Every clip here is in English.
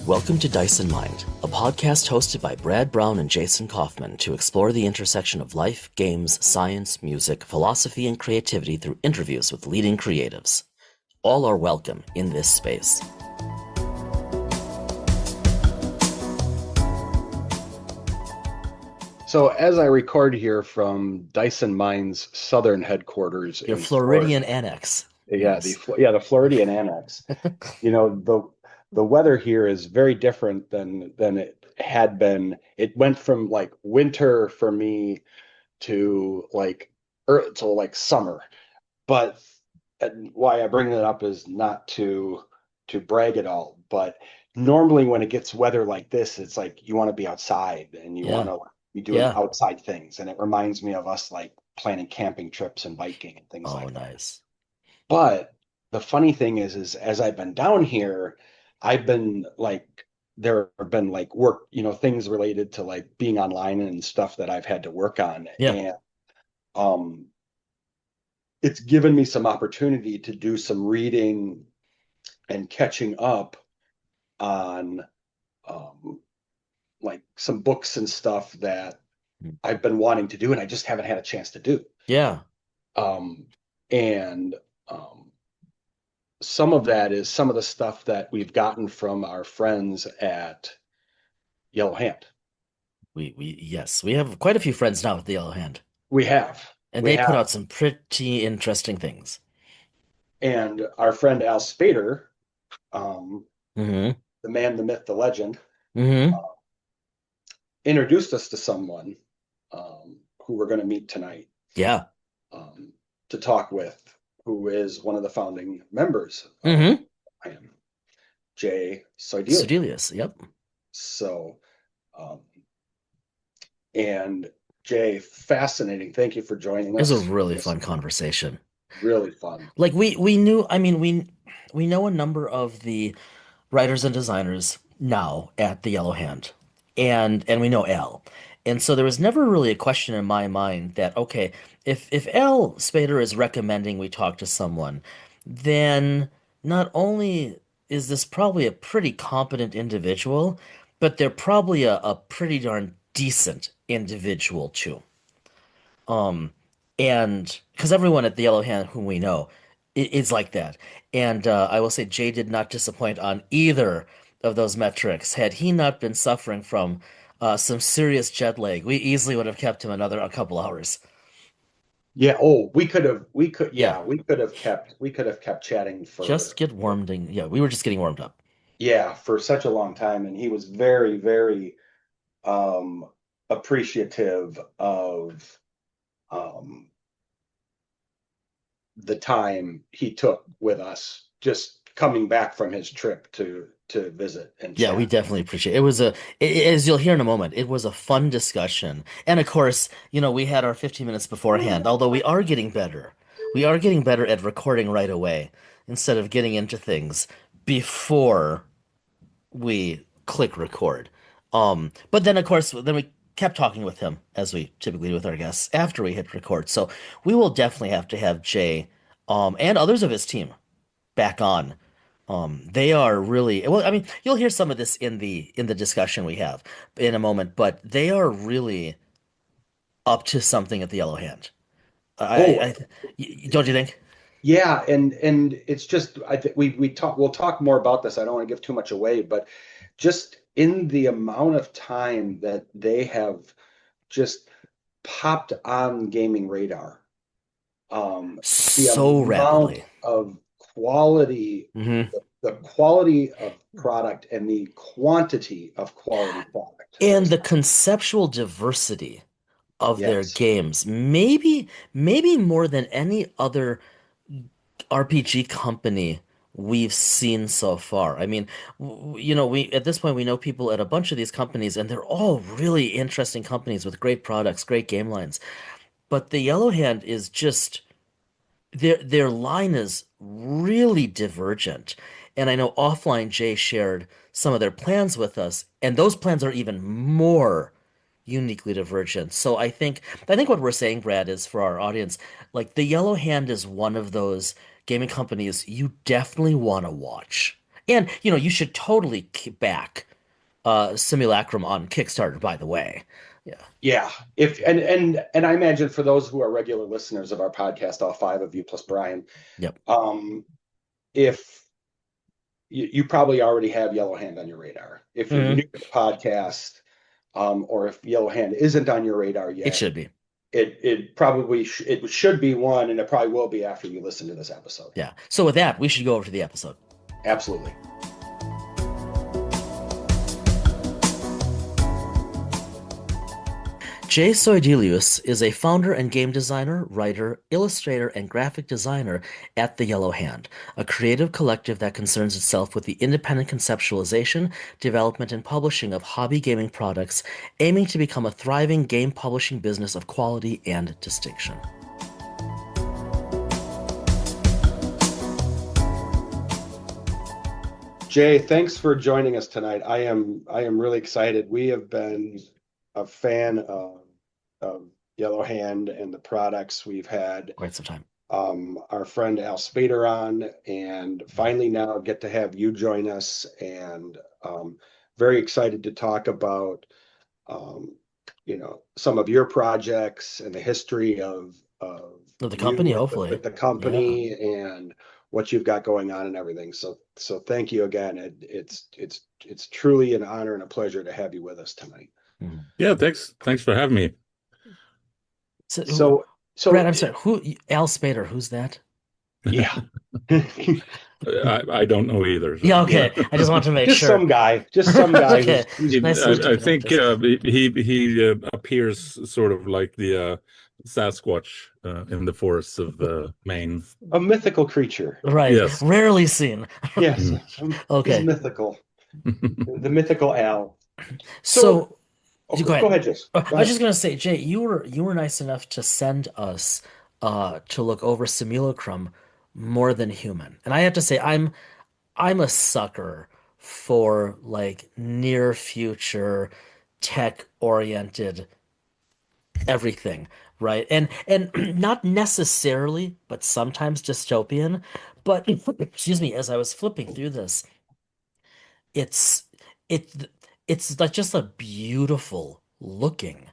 Welcome to Dice and Mind, a podcast hosted by Brad Brown and Jason Kaufman to explore the intersection of life, games, science, music, philosophy, and creativity through interviews with leading creatives. All are welcome in this space. So as I record here from Dyson Mind's southern headquarters Your in Floridian Florida, annex. yeah, Yes. the Floridian annex. You know, the weather here is very different than it had been. It went from like winter for me to like summer. But and why I bring that up is not to brag at all, but normally when it gets weather like this, it's like you want to be outside and you want Yeah. to be doing Yeah. outside things, and it reminds me of us like planning camping trips and biking and things Oh, like that. nice. But the funny thing is as I've been down here, I've been like there have been like work, things related to like being online and stuff that I've had to work on. Yeah. And um it's given me some opportunity to do some reading and catching up on um, like some books and stuff that I've been wanting to do, and I just haven't had a chance to do. Yeah. Um, and some of that is some of the stuff that we've gotten from our friends at Yellow Hand. Yes, we have quite a few friends now with the Yellow Hand, We have, and we they put have, out some pretty interesting things. and our friend Al Spader, um, Mm-hmm. the man, the myth, the legend, Mm-hmm. introduced us to someone who we're going to meet tonight Yeah. um, to talk with, who is one of the founding members of Mm-hmm. IAM, Jay Sojdelius. Sojdelius. Yep. So, um, and Jay, fascinating. Thank you for joining It was a us. really This fun conversation. really fun. Like we knew, I mean, we know a number of the writers and designers now at the Yellow Hand, and we know Al. And so there was never really a question in my mind that, okay, if Al Spader is recommending we talk to someone, then not only is this probably a pretty competent individual, but they're probably a pretty darn decent individual too. Um, and because everyone at the Yellow Hand whom we know is like that. And I will say Jay did not disappoint on either of those metrics. Had he not been suffering from some serious jet lag, we easily would have kept him a couple hours. Yeah. Oh, Yeah, we could have kept chatting just get warmed in. Yeah, we were just getting warmed up. yeah, for such a long time. And he was very, very um, appreciative of um, the time he took with us, just coming back from his trip to visit and Yeah, we chat. definitely appreciate it. It was as you'll hear in a moment, it was a fun discussion. And of course, we had our 15 minutes beforehand, although we are getting better. We are getting better at recording right away instead of getting into things before we click record. But then of course, then we kept talking with him as we typically do with our guests after we hit record. So we will definitely have to have Jay, and others of his team back on. They are really well. I mean, you'll hear some of this in the discussion we have in a moment, but they are really up to something at the Yellow Hand. Oh, Don't you think? yeah, and it's just I think we'll talk more about this. I don't want to give too much away, but just in the amount of time that they have just popped on gaming radar, um, the So amount rapidly. of quality, Hmm. the quality of product and the quantity of quality product that And is the conceptual diversity of their yes. games, maybe more than any other RPG company we've seen so far. I mean, we at this point we know people at a bunch of these companies, and they're all really interesting companies with great products, great game lines. But the Yellow Hand is just their line is really divergent. And I know offline Jay shared some of their plans with us, and those plans are even more uniquely divergent. So I think what we're saying, Brad, is for our audience, like the Yellow Hand is one of those gaming companies you definitely want to watch. And you should totally keep back Simulacrum on Kickstarter, by the way. Yeah. Yeah. If and I imagine for those who are regular listeners of our podcast, all five of you plus Brian, Yep. um, if you probably already have Yellow Hand on your radar. If you're new Hmm. to the podcast, or if Yellow Hand isn't on your radar It yet, should be. it probably it should be one, and it probably will be after you listen to this episode. Yeah. So with that, we should go over to the episode. Absolutely. Jay Sojdelius is a founder and game designer, writer, illustrator, and graphic designer at The Yellow Hand, a creative collective that concerns itself with the independent conceptualization, development, and publishing of hobby gaming products, aiming to become a thriving game publishing business of quality and distinction. Jay, thanks for joining us tonight. I am really excited. We have been a fan of Yellow Hand and the products. We've had Quite some time. our friend Al Spader on, and finally now get to have you join us. And very excited to talk about um, some of your projects and the history of Of the you company, with hopefully. the Yeah. company and what you've got going on and everything. So thank you again. It's truly an honor and a pleasure to have you with us tonight. Mhm. Yeah, thanks for having me. So, So Brad, so I'm sorry. Who? Al Spader? Who's that? yeah. I don't know either. So Yeah. yeah. Okay. I just want to make Just sure. some guy Okay. who's Nice to meet I you. No, think just he appears sort of like the Sasquatch in the forests of Maine. a mythical creature. right. Yes. Rarely seen. Yes, Mm. he's Okay. mythical. The mythical Al. So, So oh, you go go ahead. ahead, Jason. Go I was ahead. just gonna say, Jay, you were nice enough to send us to look over Simulacrum more than human. And I have to say, I'm a sucker for like near future tech oriented everything, right? And not necessarily, but sometimes dystopian. But excuse me, as I was flipping through this, it's it it's like just a beautiful looking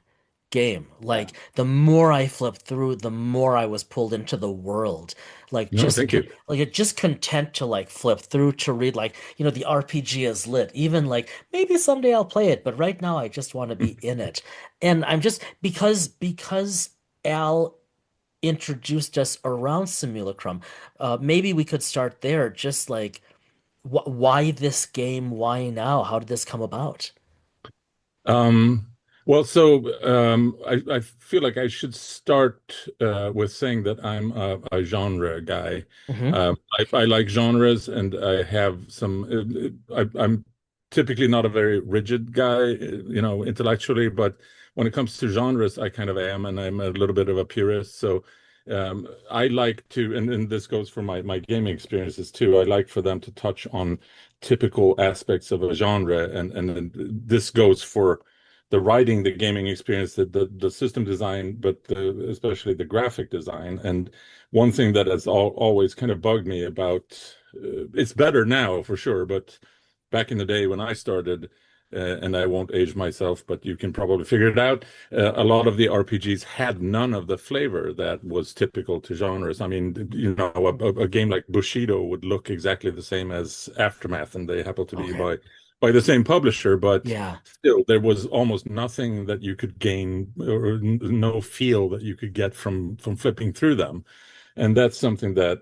game. Yeah. Like the more I flipped through, the more I was pulled into the world. Like No, just thank you. like it just content to like flip through to read like, the RPG is lit. Even like maybe someday I'll play it, but right now I just want to be in it. And I'm just because Al introduced us around Simulacrum, maybe we could start there. Just like why this game? Why now? How did this come about? Um, well, I feel like I should start with saying that I'm a genre guy. Hmm. I like genres, and I have some. I'm typically not a very rigid guy, intellectually, but when it comes to genres, I kind of am, and I'm a little bit of a purist. So I like to, and this goes for my gaming experiences too. I like for them to touch on typical aspects of a genre, and this goes for the writing, the gaming experience, the system design, but especially the graphic design. And one thing that has always kind of bugged me about it's better now for sure, but back in the day when I started, and I won't age myself, but you can probably figure it out. A lot of the RPGs had none of the flavor that was typical to genres. I mean, a game like Bushido would look exactly the same as Aftermath, and they happen to be Okay. by the same publisher, but Yeah. still, there was almost nothing that you could gain or no feel that you could get from flipping through them, and that's something that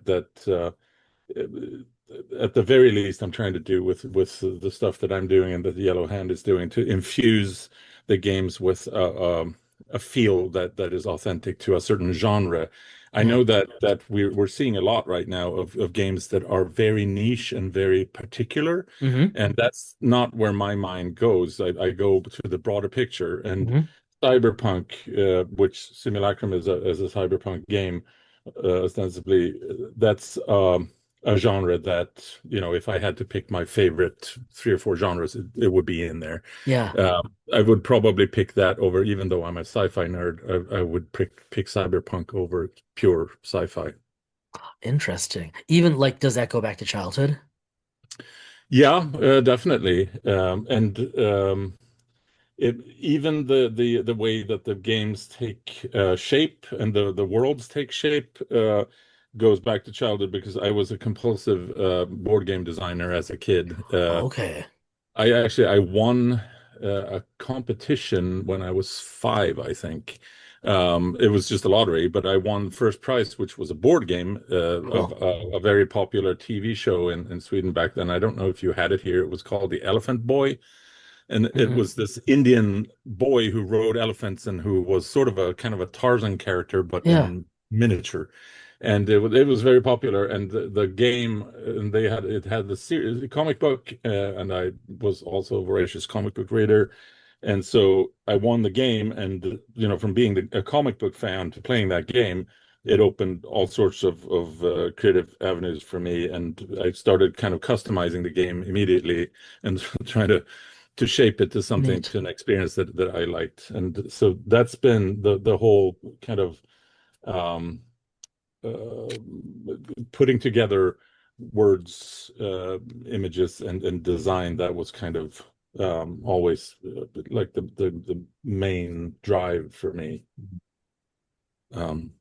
at the very least I'm trying to do with the stuff that I'm doing and that the Yellow Hand is doing to infuse the games with a feel that is authentic to a certain genre. I Mm. know that we're seeing a lot right now of games that are very niche and very particular, Hmm. and that's not where my mind goes. I go to the broader picture, and Hmm. Cyberpunk, which Simulacrum is a cyberpunk game, ostensibly, that's a genre that, if I had to pick my favorite three or four genres, it would be in there. Yeah. I would probably pick that over, even though I'm a sci-fi nerd, I would pick cyberpunk over pure sci-fi. Interesting. Even like, does that go back to childhood? Yeah, definitely. And even the way that the games take shape and the worlds take shape goes back to childhood because I was a compulsive board game designer as a kid. Okay. I won a competition when I was 5, I think. It was just a lottery, but I won first prize, which was a board game of Cool. a very popular TV show in Sweden back then. I don't know if you had it here. It was called The Elephant Boy, and it Hmm. was this Indian boy who rode elephants and who was sort of a kind of a Tarzan character, but Yeah. in miniature. And it was very popular. And the game, and it had the series, the comic book, and I was also a voracious comic book reader. And so I won the game, and from being a comic book fan to playing that game, it opened all sorts of creative avenues for me, and I started kind of customizing the game immediately and trying to shape it to something, Neat. to an experience that I liked. And so that's been the whole kind of um, uh, putting together words, images, and design. That was kind of always like the main drive for me. Um,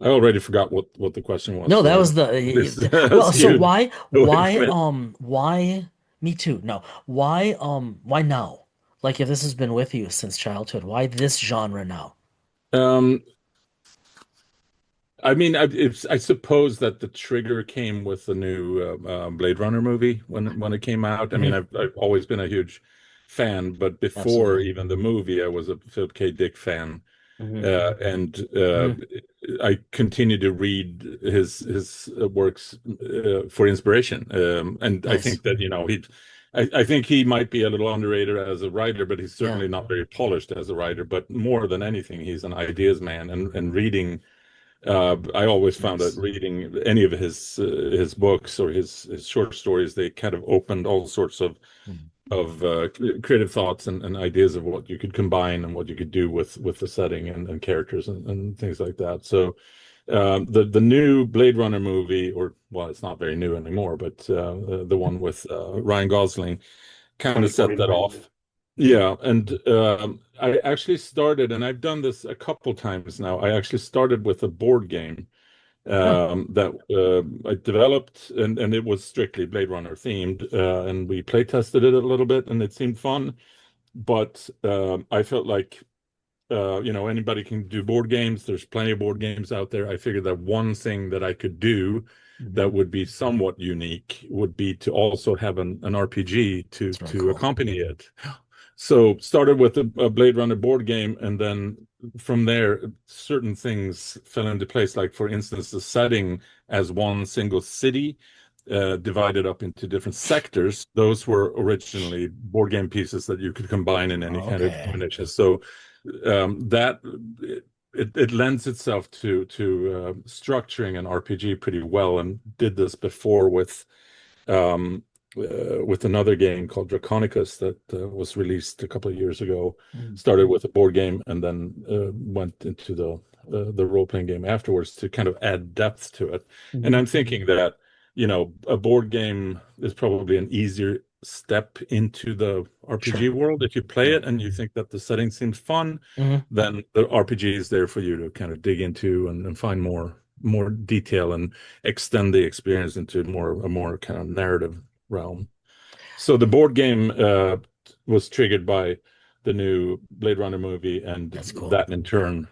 I already forgot what the question was, No, that so was this well, so skewed away why from it. me too. No. Why now? Like if this has been with you since childhood, why this genre now? Um, I mean, I suppose that the trigger came with the new Blade Runner movie when it came out. I mean, Hmm. I've always been a huge fan, but before Absolutely. even the movie, I was a Philip K. Dick fan, Hmm. and Hmm. I continued to read his works for inspiration. And I Nice. think that I think he might be a little underrated as a writer, but he's Yeah. certainly not very polished as a writer. But more than anything, he's an ideas man, and reading. I always found that Nice. reading any of his books or his short stories, they kind of opened all sorts Mm. of creative thoughts and ideas of what you could combine and what you could do with the setting and characters and things like that. So the new Blade Runner movie, or well, it's not very new anymore, but the one with Ryan Gosling kind of set that 2049. off. Yeah, and I actually started, and I've done this a couple times now. I actually started with a board game Huh. that I developed, and it was strictly Blade Runner themed, and we play tested it a little bit, and it seemed fun. But I felt like anybody can do board games. There's plenty of board games out there. I figured that one thing that I could do that Hmm. would be somewhat unique would be to also have an RPG to That's very to cool. accompany it. So started with a Blade Runner board game, and then from there, certain things fell into place. Like for instance, the setting as one single city, divided up into different sectors. Those were originally board game pieces that you could combine in any kind of Okay. combination. So that it lends itself to structuring an RPG pretty well, and did this before um, with another game called Draconicus that was released a couple of years ago. Mm. Started with a board game and then went into the role-playing game afterwards to kind of add depth to it. And Hmm. I'm thinking that, a board game is probably an easier step into the Sure. RPG world. If you play Yeah. it and you think that the setting seems fun, Hmm. then the RPG is there for you to kind of dig into and find more detail and extend the experience into a more kind of narrative realm. So the board game was triggered by the new Blade Runner movie, and That's cool. that in turn,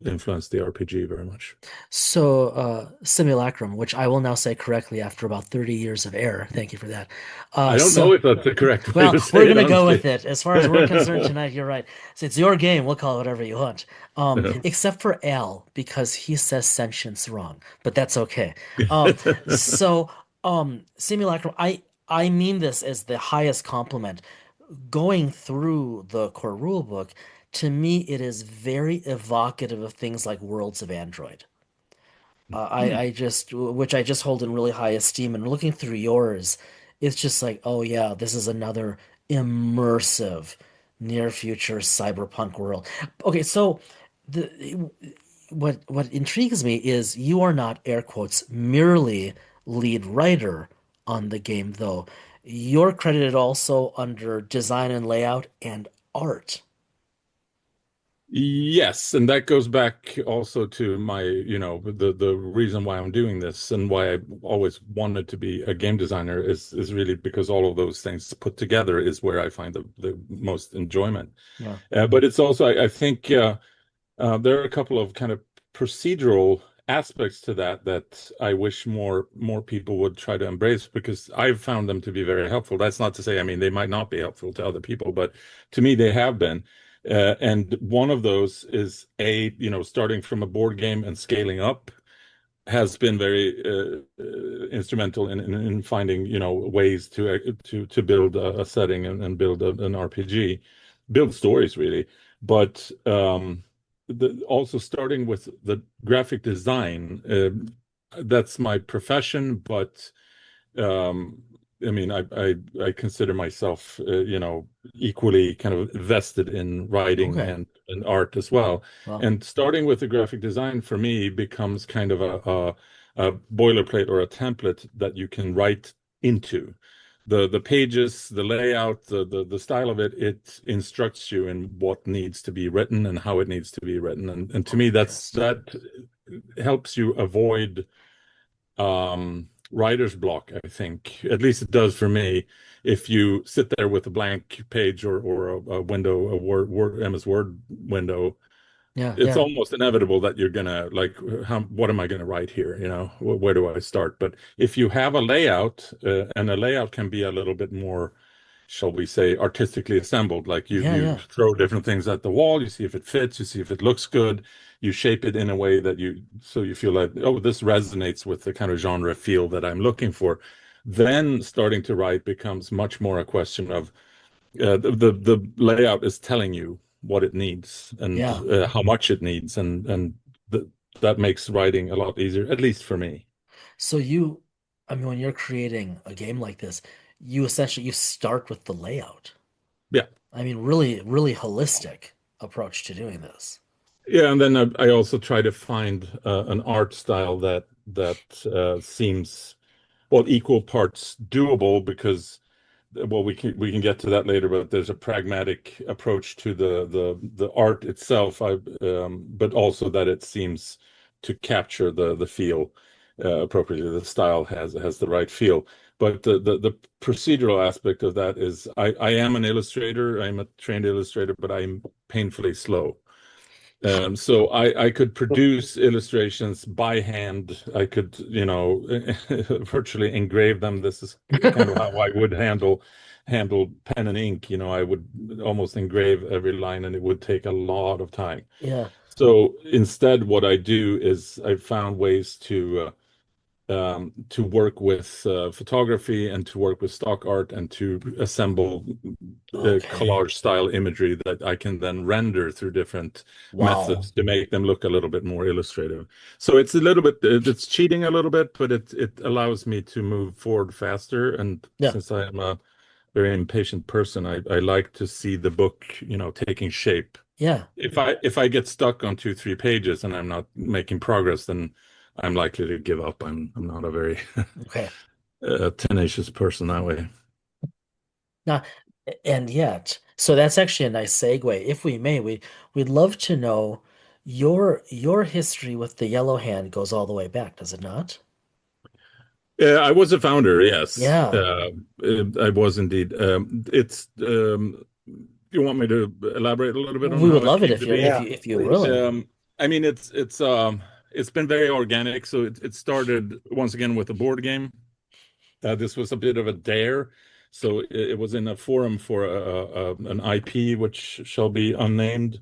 influenced the RPG very much. So, Simulacrum, which I will now say correctly after about 30 years of error. Thank you for that. I don't So, know if that's the correct way well, to we're say it, gonna go with honestly. it. As far as we're concerned tonight, you're right. So it's your game. We'll call it whatever you want. Except for Al, because he says sentience wrong, but that's okay. Um, so, Simulacrum, I mean this as the highest compliment. Going through the core rule book, to me, it is very evocative of things like Worlds of Android. Hmm. Which I just hold in really high esteem. And looking through yours, it's just like, oh yeah, this is another immersive near future cyberpunk world. Okay, so the what intrigues me is you are not air quotes merely lead writer on the game though. You're credited also under design and layout and art. Yes, and that goes back also to my, the reason why I'm doing this and why I always wanted to be a game designer is really because all of those things put together is where I find the most enjoyment. Yeah. But it's also, I think, there are a couple of kind of procedural aspects to that I wish more people would try to embrace because I've found them to be very helpful. That's not to say, I mean, they might not be helpful to other people, but to me they have been. And one of those is starting from a board game and scaling up has been very instrumental in finding ways to build a setting and build an RPG, build stories really. But also starting with the graphic design, that's my profession, but um, I mean, I consider myself, equally kind of vested in writing Okay. and art as well. Well, And starting with the graphic design for me becomes kind of a boilerplate or a template that you can write into. The pages, the layout, the style of it, it instructs you in what needs to be written and how it needs to be written. And to me, interesting. that helps you avoid writer's block, I think. At least it does for me. If you sit there with a blank page or a window, a MS Word window, Yeah, it's yeah, almost inevitable that you're gonna like, what am I gonna write here? Where do I start? But if you have a layout, and a layout can be a little bit more, shall we say, artistically assembled. Like yeah, you yeah, throw different things at the wall, you see if it fits, you see if it looks good, you shape it in a way that you feel like, oh, this resonates with the kind of genre feel that I'm looking for. Then starting to write becomes much more a question of the layout is telling you what it needs and yeah. how much it needs, and that makes writing a lot easier, at least for me. So I mean, when you're creating a game like this, you start with the layout. Yeah. I mean, really, really holistic approach to doing this. Yeah, and then I also try to find an art style that seems, well, equal parts doable because, well, we can get to that later, but there's a pragmatic approach to the art itself. But also that it seems to capture the feel appropriately. The style has the right feel. But the procedural aspect of that is I am an illustrator. I'm a trained illustrator, but I'm painfully slow. So I could produce illustrations by hand. I could, virtually engrave them. This is kind of how I would handle pen and ink. I would almost engrave every line, and it would take a lot of time. Yeah. So instead, what I do is I found ways to work with photography and to work with stock art and to assemble Okay. collage style imagery that I can then render through different Wow. methods to make them look a little bit more illustrative. So it's a little bit, it's cheating a little bit, but it allows me to move forward faster. And Yeah. since I am a very impatient person, I like to see the book, taking shape. Yeah. If I get stuck on 3 pages and I'm not making progress, then I'm likely to give up. I'm not a very Okay. tenacious person that way. Now, and yet, so that's actually a nice segue. If we may, we'd love to know your history with the Yellow Hand goes all the way back, does it not? Yeah, I was a founder, yes. Yeah. I was indeed. You want me to elaborate a little bit on We would how it love it came if to you be? if you Please. willing. I mean, it's been very organic. So it started once again with a board game. This was a bit of a dare. So it was in a forum for an IP, which shall be unnamed,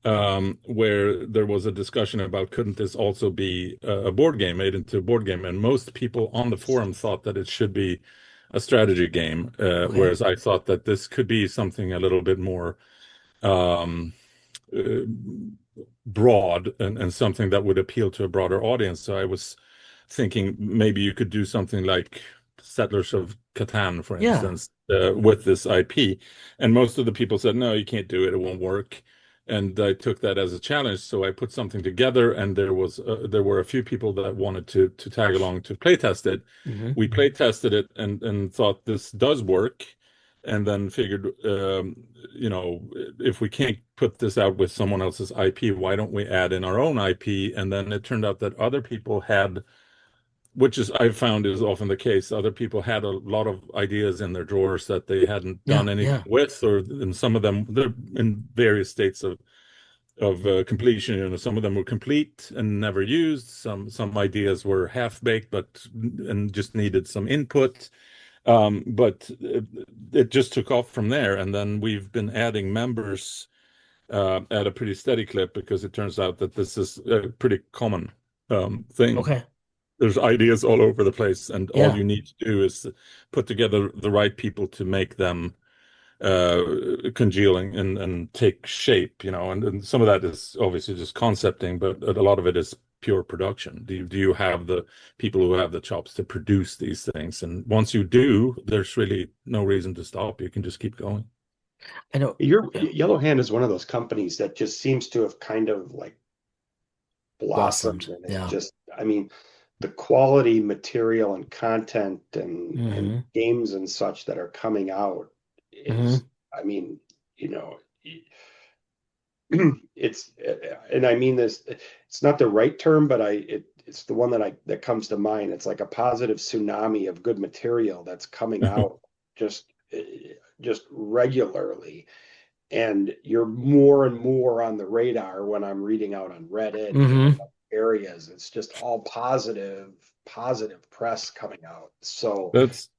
where there was a discussion about couldn't this also be a board game made into a board game? And most people on the forum thought that it should be a strategy game, Okay. whereas I thought that this could be something a little bit more um, uh, broad and something that would appeal to a broader audience. So I was thinking maybe you could do something like Settlers of Catan, for Yeah. instance, with this IP. And most of the people said, no, you can't do it. It won't work. and I took that as a challenge. So I put something together, and there were a few people that wanted to tag along to play test it. Hmm. We play tested it and thought this does work, and then figured, if we can't put this out with someone else's IP, why don't we add in our own IP? And then it turned out that other people had, which is I've found is often the case. Other people had a lot of ideas in their drawers that they hadn't Yeah, done anything yeah. with, and some of them they're in various states of completion. Some of them were complete and never used. Some ideas were half baked, but and just needed some input. But it just took off from there, and then we've been adding members at a pretty steady clip because it turns out that this is a pretty common thing. Okay. There's ideas all over the place, and all Yeah. you need to do is put together the right people to make them congealing and take shape, and some of that is obviously just concepting, but a lot of it is pure production. Do you have the people who have the chops to produce these things? And once you do, there's really no reason to stop. You can just keep going. I know. Your Yeah. Yellow Hand is one of those companies that just seems to have kind of like blossomed, Blossomed. and it Yeah. just, I mean, the quality material and content and Hmm. games and such that are coming out is, Hmm. I mean, it's, and I mean this, it's not the right term, but it's the one that comes to mind. It's like a positive tsunami of good material that's coming out just just regularly, and you're more and more on the radar when I'm reading out on Reddit and in Hmm. areas. It's just all positive press coming out. So That's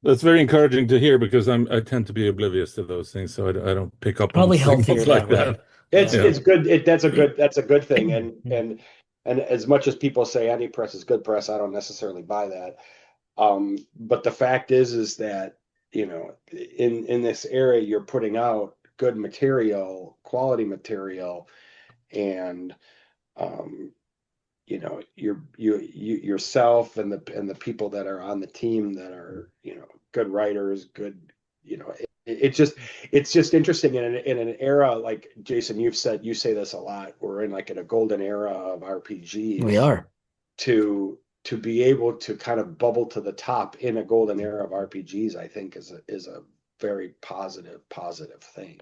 that's very encouraging to hear because I tend to be oblivious to those things, so I don't pick up on Probably healthier signals that like way. that. it's Yeah. Yeah. it's good. That's a good thing. And as much as people say any press is good press, I don't necessarily buy that. But the fact is that, in this area, you're putting out good material, quality material, and um, yourself and the people that are on the team that are, good writers, good, it's just interesting in an era like Jason, you say this a lot. We're in like in a golden era of We RPGs are. to be able to kind of bubble to the top in a golden era of RPGs, I think is a very positive thing.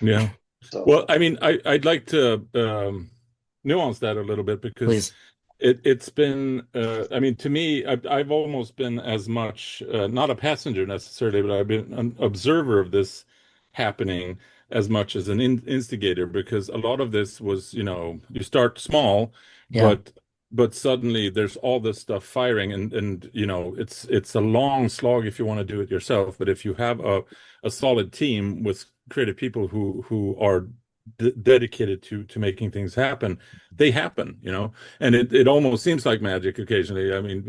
Yeah. Well, So I mean, I'd like to nuance that a little bit because Please. it's been, I mean, to me, I've almost been as much, not a passenger necessarily, but I've been an observer of this happening as much as an instigator, because a lot of this was, you start small, Yeah. but suddenly there's all this stuff firing, and it's a long slog if you want to do it yourself. But if you have a solid team with creative people who are dedicated to making things happen, they happen, and it almost seems like magic occasionally. I mean,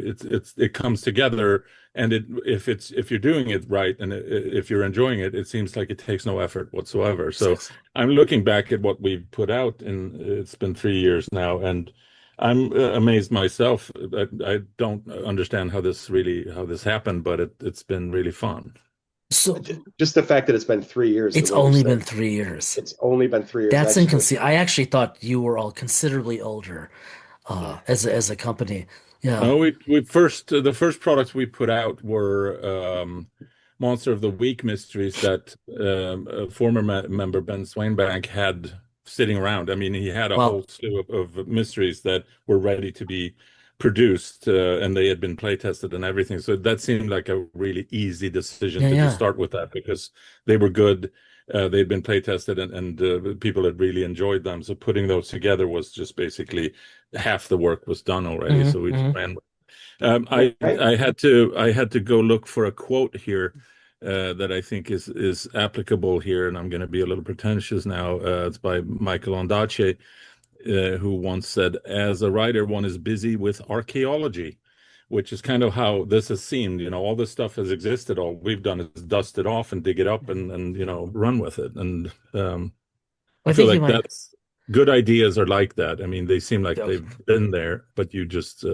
it comes together, and if you're doing it right, and if you're enjoying it, it seems like it takes no effort whatsoever. So Six. I'm looking back at what we've put out, and it's been 3 years now, and I'm amazed myself. I don't understand how this happened, but it's been really fun. So just the fact that it's been 3 years, the it's way you only said been 3 years. it's only been 3 years. That's That's just, inconceivable. I actually thought you were all considerably older, yeah. as a company. Yeah. No, we first the first products we put out were Monster of the Week mysteries that a former member Ben Swainbank had sitting around. I mean, he had a Wow. whole slew of mysteries that were ready to be produced, and they had been play tested and everything. So that seemed like a really easy decision Yeah, to just yeah. start with that because they were good. They'd been play tested, and people had really enjoyed them. So putting those together was just basically half the work was done already. Hmm. So we just Hmm. ran. Right. I had to go look for a quote here that I think is applicable here, and I'm going to be a little pretentious now. It's by Michael Ondaatje, who once said, "As a writer, one is busy with archaeology." Which is kind of how this has seemed. All this stuff has existed. All we've done is dust it off and dig it up and run with it. And I I feel think you like might. good ideas are like that. I mean, they seem like Okay. they've been there, but you just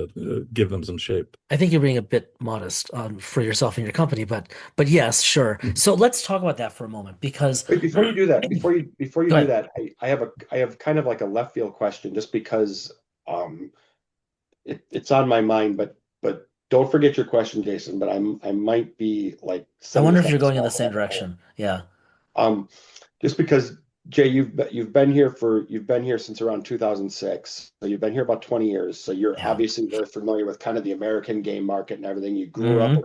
give them some shape. I think you're being a bit modest for yourself and your company, but yes, sure. So let's talk about that for a moment because Wait, before you do that, before you go do ahead. that, I have kind of like a left field question just because um it's on my mind, but don't forget your question, Jason, but I might be like I setting wonder us if up you're a going in the small same rabbit hole. direction. Yeah. Um, just because Jay, you've been here since around 2006, so you've been here about 20 years. So you're Yeah. obviously very familiar with kind of the American game market and everything. You grew up Hmm.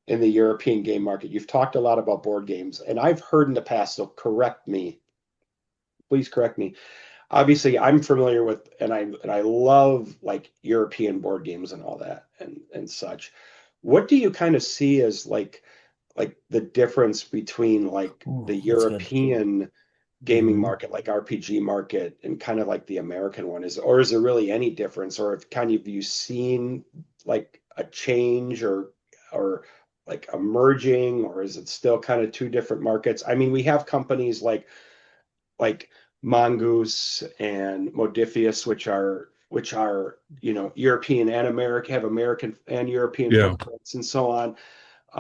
in the European game market. You've talked a lot about board games, and I've heard in the past. So correct me, please correct me. Obviously, I'm familiar with, and I love like European board games and all that and such. What do you kind of see as like the difference between like Ooh, the that's good. European gaming Hmm. market, like RPG market, and kind of like the American one is, or is there really any difference, or have kind of you seen like a change or like emerging, or is it still kind of two different markets? I mean, we have companies like Mongoose and Modifius, which are European and American, have American and European Yeah, footprints and so on.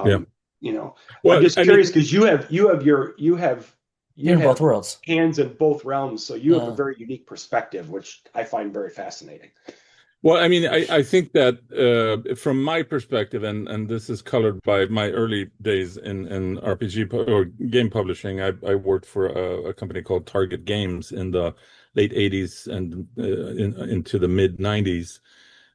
yeah. Um, you know, I'm Well, just I curious mean, because you You're in both have worlds. hands in both realms, so you have a Yeah. very unique perspective, which I find very fascinating. I think that from my perspective, and this is colored by my early days in RPG or game publishing. I worked for a company called Target Games in the late '80s and into the mid '90s.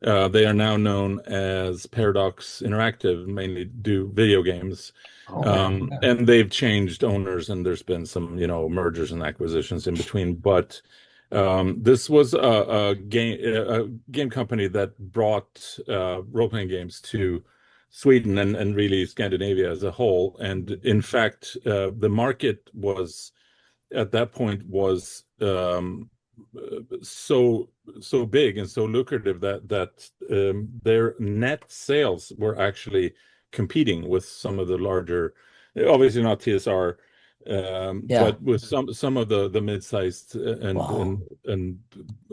They are now known as Paradox Interactive, mainly do video games. Okay. And they've changed owners, and there's been some, mergers and acquisitions in between. But this was a game company that brought role-playing games to Sweden and really Scandinavia as a whole. And in fact, the market was at that point was so so big and so lucrative that their net sales were actually competing with some of the larger, obviously not TSR, Yeah. but with some of the mid-sized Wow. and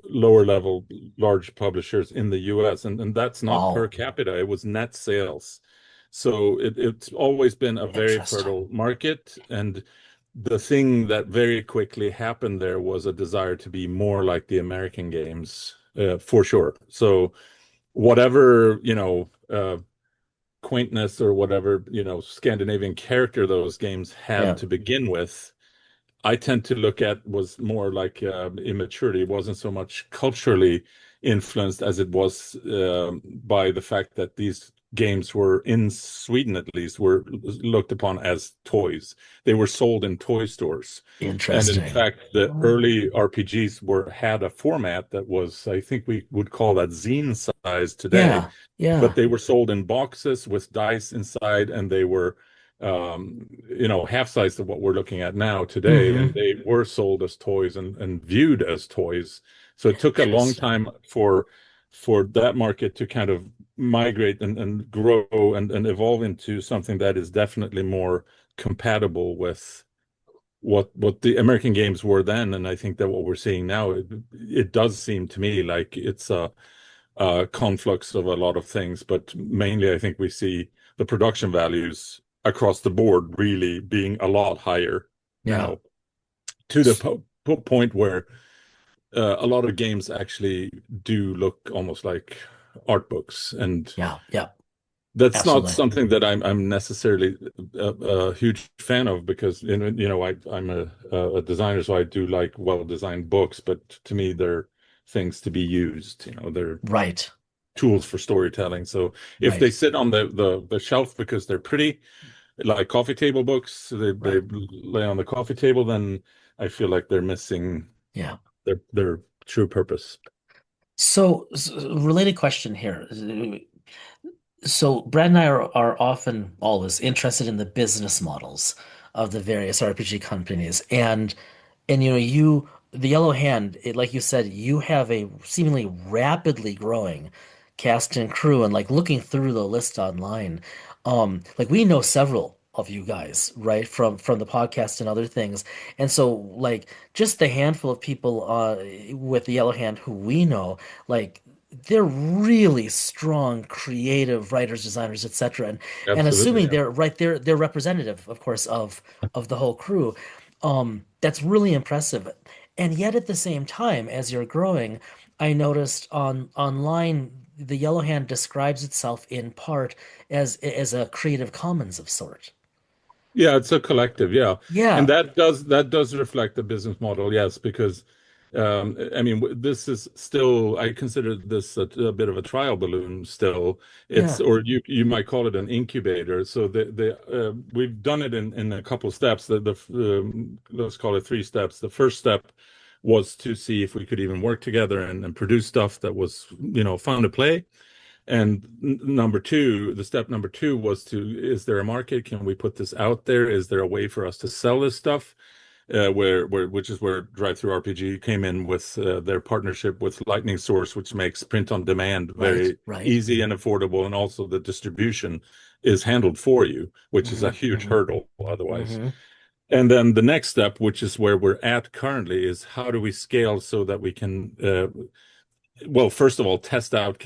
lower level large publishers in the US, and that's not per Wow. capita; it was net sales. So it's always been a very Interesting. fertile market, and the thing that very quickly happened there was a desire to be more like the American games, for sure. So whatever, quaintness or whatever, Scandinavian character those games had Yeah. to begin with, I tend to look at was more like immaturity. It wasn't so much culturally influenced as it was by the fact that these games were in Sweden, at least, were looked upon as toys. They were sold in toy stores. And in Interesting. fact, the Oh. early RPGs had a format that was, I think we would call that zine size today, Yeah. Yeah. but they were sold in boxes with dice inside, and they were half size of what we're looking at now today, and Hmm. they were sold as toys and viewed as toys. So it took a long Interesting. time for that market to kind of migrate and grow and evolve into something that is definitely more compatible with what the American games were then. And I think that what we're seeing now, it does seem to me like it's a conflux of a lot of things, but mainly I think we see the production values across the board really being a lot higher Yeah. now, to the point where a lot of games actually do look almost like art books, and Yeah. Yeah. that's not Absolutely. something that I'm necessarily a huge fan of, because I'm a designer, so I do like well-designed books, but to me they're things to be used. They're Right. tools for storytelling. So if they Right. sit on the shelf because they're pretty, like coffee table books, they Right. lay on the coffee table, then I feel like they're missing Yeah. their true purpose. So, related question here. So Brad and I are often always interested in the business models of the various RPG companies. And the Yellow Hand, like you said, you have a seemingly rapidly growing cast and crew, and like looking through the list online, like we know several of you guys, right? From the podcast and other things. And so like just the handful of people with the Yellow Hand who we know, like they're really strong, creative writers, designers, etc. And Absolutely, assuming yeah. they're right, they're representative, of course, of the whole crew. That's really impressive. And yet at the same time, as you're growing, I noticed online the Yellow Hand describes itself in part as a Creative Commons of sort. Yeah, it's a collective, yeah. And Yeah, that does reflect the business model, yes, because I mean this is still I consider this a bit of a trial balloon still. It's yeah, or you might call it an incubator. So we've done it in a couple steps. Let's call it three steps. The first step was to see if we could even work together and produce stuff that was, fun to play. And number two, the step number two was is there a market? Can we put this out there? Is there a way for us to sell this stuff? Which is where Drive-Thru RPG came in with their partnership with Lightning Source, which makes print on demand right, very right. easy and affordable, and also the distribution is handled for you, which is a Hmm, huge hmm, hurdle otherwise. hmm. And then the next step, which is where we're at currently, is how do we scale so that we can well, first of all, test out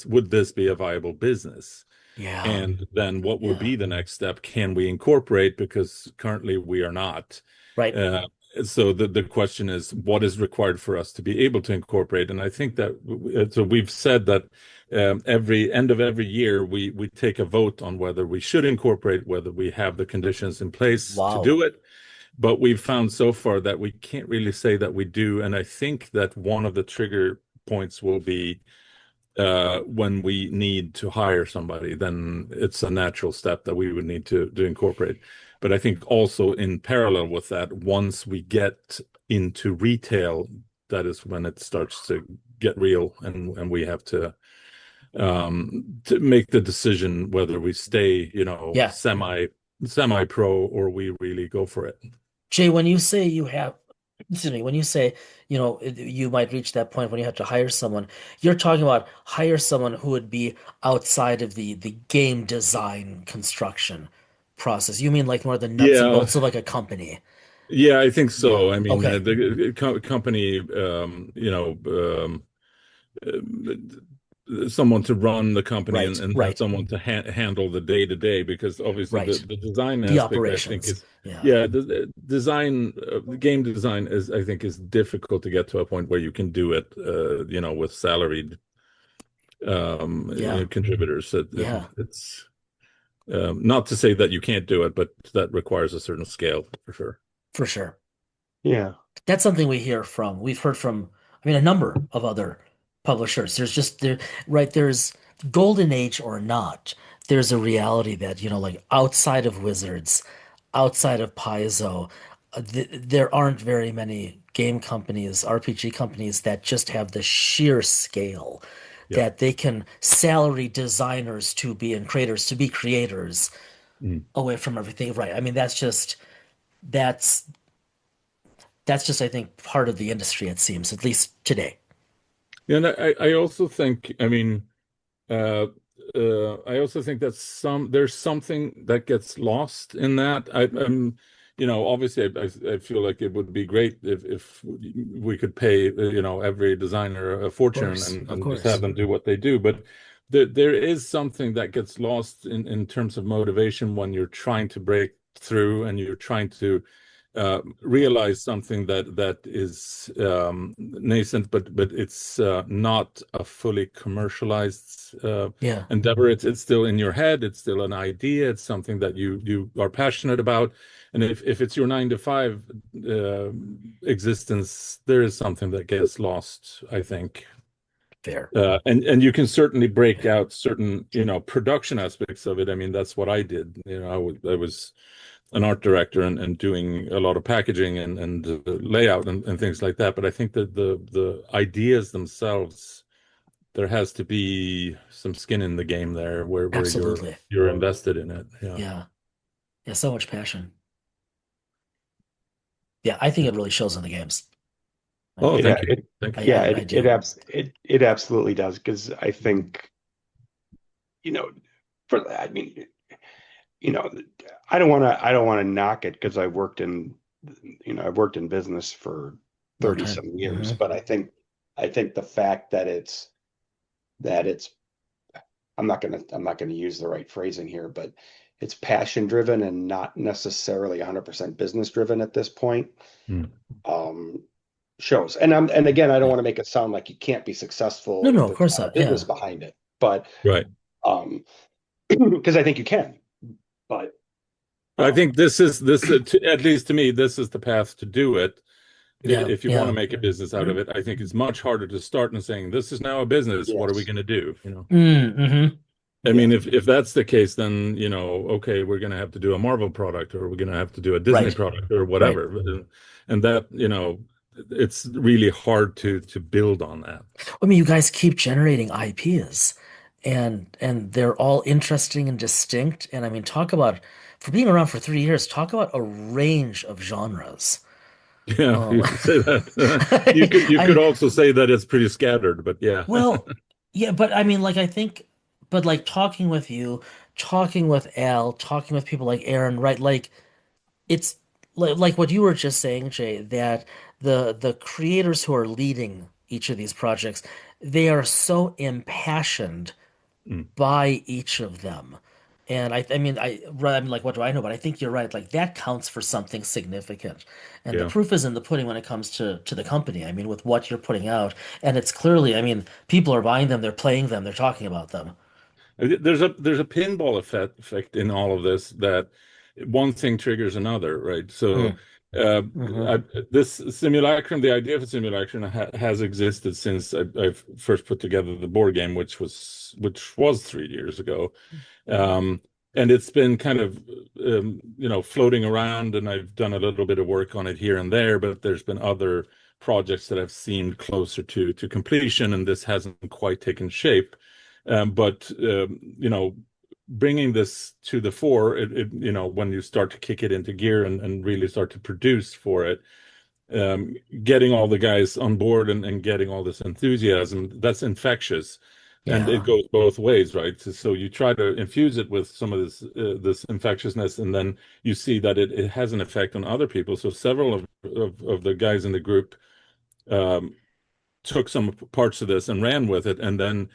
would this be a viable business? Yeah, And then what would yeah, be the next step? Can we incorporate? Because currently we are not. right. Uh, so the question is, what is required for us to be able to incorporate? And I think that so we've said that every end of every year we take a vote on whether we should incorporate, whether we have the conditions in place to Wow. do it. But we've found so far that we can't really say that we do. And I think that one of the trigger points will be when we need to hire somebody, then it's a natural step that we would need to incorporate. But I think also in parallel with that, once we get into retail, that is when it starts to get real, and we have to make the decision whether we stay, Yeah. semi pro or we really go for it. Jay, when you say you have, excuse me, when you say, you might reach that point when you have to hire someone, you're talking about hire someone who would be outside of the game design construction process. You mean like more the nuts and Yeah, bolts of like a company. yeah, I think Yeah. so. I mean, Okay. the company, someone to run the company and, Right. and have Right. someone to handle the day to day, because obviously the, Right. the design The aspect I think operations. is, Yeah. yeah, the design, the game design is, I think, is difficult to get to a point where you can do it, with salaried Yeah. contributors. Yeah. It's not to say that you can't do it, but that requires a certain scale for sure. For sure. Yeah. That's something we've heard from, I mean, a number of other publishers. There's just there, right, there's golden age or not, there's a reality that, like outside of Wizards, outside of Paizo, there aren't very many game companies, RPG companies that just have the sheer scale Yeah. that they can salary designers to be and creators to be creators Mm. away from everything. Right. I mean, that's that's just, I think, part of the industry, it seems, at least today. Yeah, and I also think, I mean, Uh, I also think that there's something that gets lost in that. Obviously, I feel like it would be great if we could pay, every designer a Of fortune course, and just have them do what they do. But there is something that gets lost in terms of motivation when you're trying to break through and you're trying to realize something that is nascent, but it's not a fully commercialized Yeah, endeavor. It's still in your head. It's still an idea. It's something that you are passionate about. And if it's your 9 to 5 uh, existence, there is something that gets lost, I think. fair. And you can certainly break out certain, production aspects of it. I mean, that's what I did. I was an art director and doing a lot of packaging and layout and things like that. But I think that the ideas themselves, there has to be some skin in the game there where you're Absolutely. you're invested in it. Yeah. Yeah. Yeah, so much passion. Yeah, I think Yeah. it really shows in the games. I Oh, It, I thank you. it Thank you. yeah, I it do. it absolutely does because I think, you know, I mean, you know, I don't want to knock it because I've worked in business for Long 30 time. some years, Hmm. but I think the fact that it's I'm not gonna use the right phrasing here, but it's passion driven and not necessarily 100% business driven at this point. Mm. Um, Shows. And again, I don't Yeah. want to make it sound like you can't be No, successful no, if of there's course not a not. business Yeah. behind it. But Right. um, because I think you can. But I um, think at least to me, this is the path to do it. Yeah. If you want to Yeah. make a business out of it, I think it's much harder to start and saying, this is now a business. What are we yes, going to do? You know? Mm-hmm. I yeah, mean, if that's the case, then, okay, we're going to have to do a Marvel product or we're going to have to do a Disney Right. product or Right. whatever. And that, it's really hard to build on that. I mean, you guys keep generating IPs and they're all interesting and distinct. And I mean, talk about for being around for 3 years, talk about a range of genres. Yeah, Um, you could say that. You could I also say that it's pretty scattered, but yeah. well, yeah, but I mean, like I think, but like talking with you, talking with Al, talking with people like Aaron, right? Like it's like what you were just saying, Jay, that the creators who are leading each of these projects, they are so impassioned Mm, by each of them. And I'm like, what do I know? But I think you're right. Like that counts for something significant. And the yeah. proof is in the pudding when it comes to the company. I mean, with what you're putting out, and it's clearly, I mean, people are buying them, they're playing them, they're talking about them. There's a pinball effect in all of this that one thing triggers another, right? So Mm, hmm. I, this simulacrum, the idea of a simulacrum has existed since I first put together the board game, which was 3 years ago. Um, and it's been kind of floating around, and I've done a little bit of work on it here and there, but there's been other projects that have seemed closer to completion, and this hasn't quite taken shape. But bringing this to the fore, when you start to kick it into gear and really start to produce for it, getting all the guys on board and getting all this enthusiasm, that's infectious. And it Yeah. goes both ways, right? So you try to infuse it with some of this infectiousness, and then you see that it has an effect on other people. So several of the guys in the group um, took some parts of this and ran with it, and then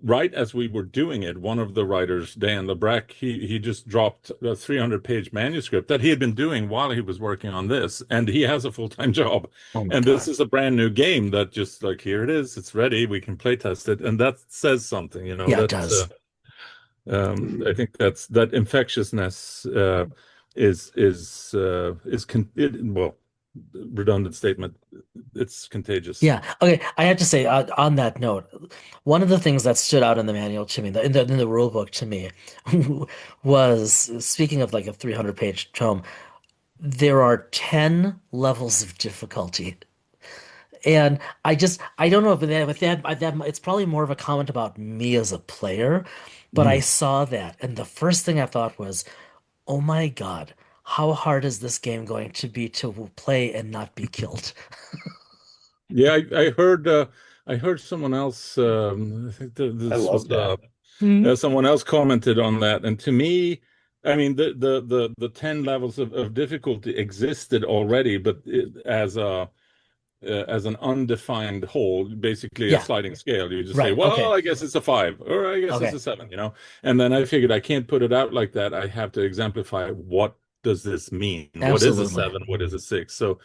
right as we were doing it, one of the writers, Dan Lebrac, he just dropped a 300-page manuscript that he had been doing while he was working on this, and he has a full-time job. Oh my And this God. is a brand new game that just like, here it is, it's ready, we can play test it, and that says something, Yeah, it does. I think that infectiousness well, redundant statement, it's contagious. Yeah. Okay. I have to say, on that note, one of the things that stood out in the manual to me, in the rule book to me, was speaking of like a 300-page tome, there are 10 levels of difficulty. And I don't know if it's probably more of a comment about me as a player, but I Mm. saw that. And the first thing I thought was, oh my God, how hard is this game going to be to play and not be killed? Yeah, I heard someone else. I think I this love was that. Hmm. someone else commented on that, and to me, I mean the 10 levels of difficulty existed already, but as an undefined whole, basically a Yeah, sliding scale. You just say, right. well, Okay. I guess it's a 5, or I guess it's Okay. a 7. And then I figured I can't put it out like that. I have to exemplify what does this mean? What is a Absolutely. 7? What is a 6? So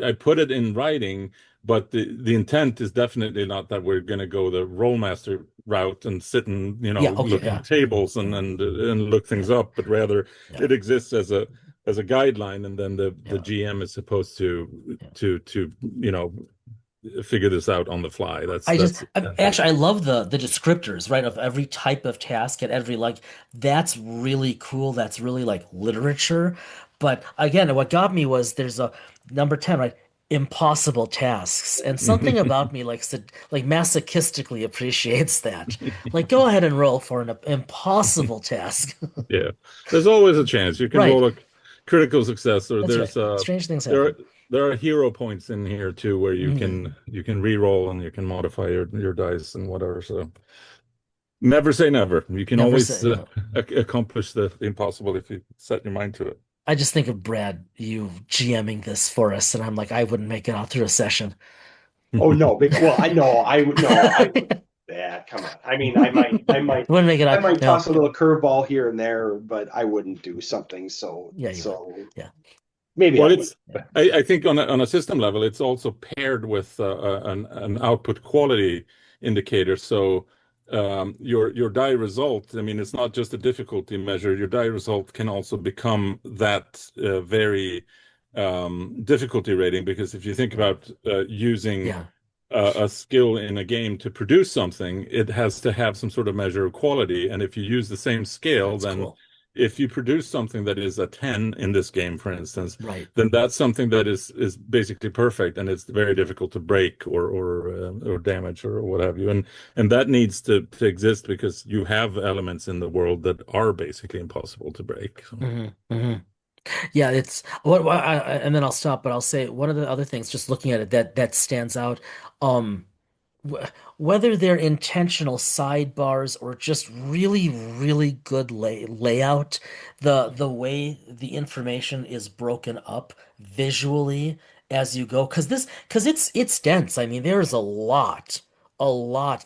I put it in writing, but the intent is definitely not that we're going to go the rollmaster route and sit and Yeah, okay, look yeah. at tables and look things Yeah. up, but rather Yeah. it exists as a guideline, and then the Yeah. GM is supposed to Yeah. you know figure this out on the fly. That's I just that's actually I love the descriptors, right, of every type of task and every like that's really cool. That's really like literature. But again, what got me was there's a number 10, right? Impossible tasks. And something about me like masochistically appreciates that. Like go ahead and roll for an impossible task. Yeah. There's always a chance you can Right. roll a critical success, or That's right. Strange things there are happen. there are hero points in here too where Mhm. you can re-roll and you can modify your dice and whatever. So Never say never. You can Never always say, you know. accomplish the impossible if you set your mind to it. I just think of Brad, you GMing this for us, and I'm like, I wouldn't make it out through a session. Oh no, because, well, I know I would no, I would. Yeah, come on. I mean, Wouldn't make it I out. might No. toss a little curveball here and there, but I wouldn't do something Yeah, you would. so Yeah. maybe I Well, would. it's I think on a system level, it's also paired with an output quality indicator. So your die result, I mean, it's not just a difficulty measure. Your die result can also become that very difficulty rating because if you think about using Yeah. a skill in a game to produce something, it has to have some sort of measure of quality. And if you use the same scale, That's then cool. if you produce something that is a 10 in this game, for instance, Right. then that's something that is basically perfect and it's very difficult to break or damage or what have you. And that needs to exist because you have elements in the world that are basically impossible to break. So, hmm hmm Yeah, it's and then I'll stop, but I'll say one of the other things, just looking at it, that stands out. Um, whether they're intentional sidebars or just really, really good layout, the way the information is broken up visually as you go, because it's dense. I mean, there's a lot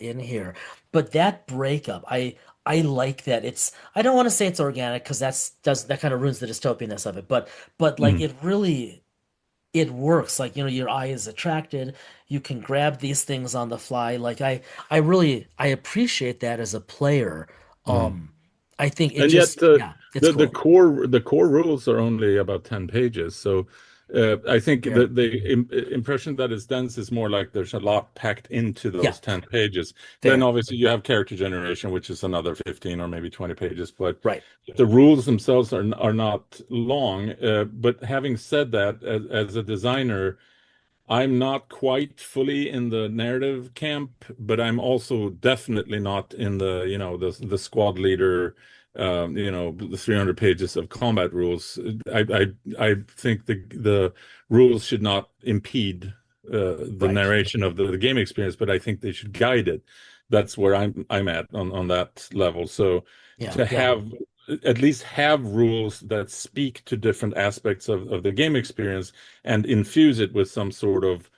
in here. But that breakup, I like that. I don't want to say it's organic because that kind of ruins the dystopianness of it, but like mm, it really it works. Like, your eye is attracted. You can grab these things on the fly. Like I appreciate that as a player. mm. Um, I think it And yet just, yeah, it's the cool. core rules are only about 10 pages. So I think Fair. the impression that it's dense is more like there's a lot packed into Yeah, those 10 pages. Then fair. obviously you have character generation, which is another 15 or maybe 20 pages, but Right. the rules themselves are not long. But having said that, as a designer, I'm not quite fully in the narrative camp, but I'm also definitely not in the squad leader, the 300 pages of combat rules. I think the rules should not impede the Right. narration of the game experience, but I think they should guide it. That's where I'm at on that level. So Yeah, to yeah. have at least have rules that speak to different aspects of the game experience and infuse it with some sort of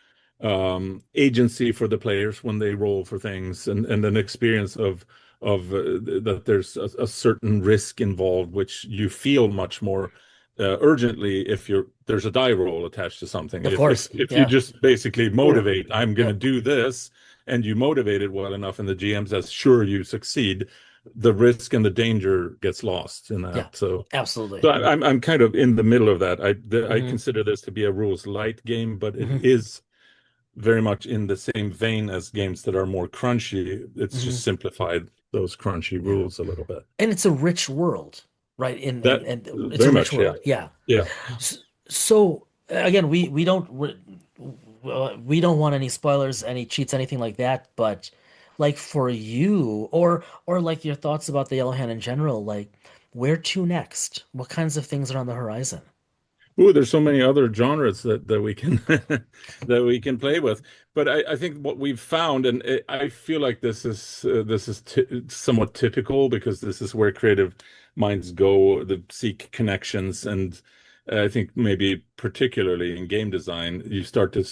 agency for the players when they roll for things and an experience of that there's a certain risk involved, which you feel much more urgently if there's a die roll attached to something. Of If course. if you Yeah. just basically Hmm. motivate, I'm going to Yep. do this, and you motivate it well enough, and the GM says, sure, you succeed, the risk and the danger gets lost in Yeah. that. So Absolutely. I'm kind of in the middle of that. I hmm consider this to be a rules light game, but it hmm is very much in the same vein as games that are more crunchy. It's hmm just simplified those crunchy Yeah. rules a little bit. And it's a rich world, right? That And it's a very rich much, yeah, world. Yeah. yeah. So again, we don't want any spoilers, any cheats, anything like that. But like for you, or like your thoughts about the Yellow Hand in general, like where to next? What kinds of things are on the horizon? Ooh, there's so many other genres that we can that we can play with. But I think what we've found, and I feel like this is somewhat typical because this is where creative minds go, to seek connections, and I think maybe particularly in game design, you start to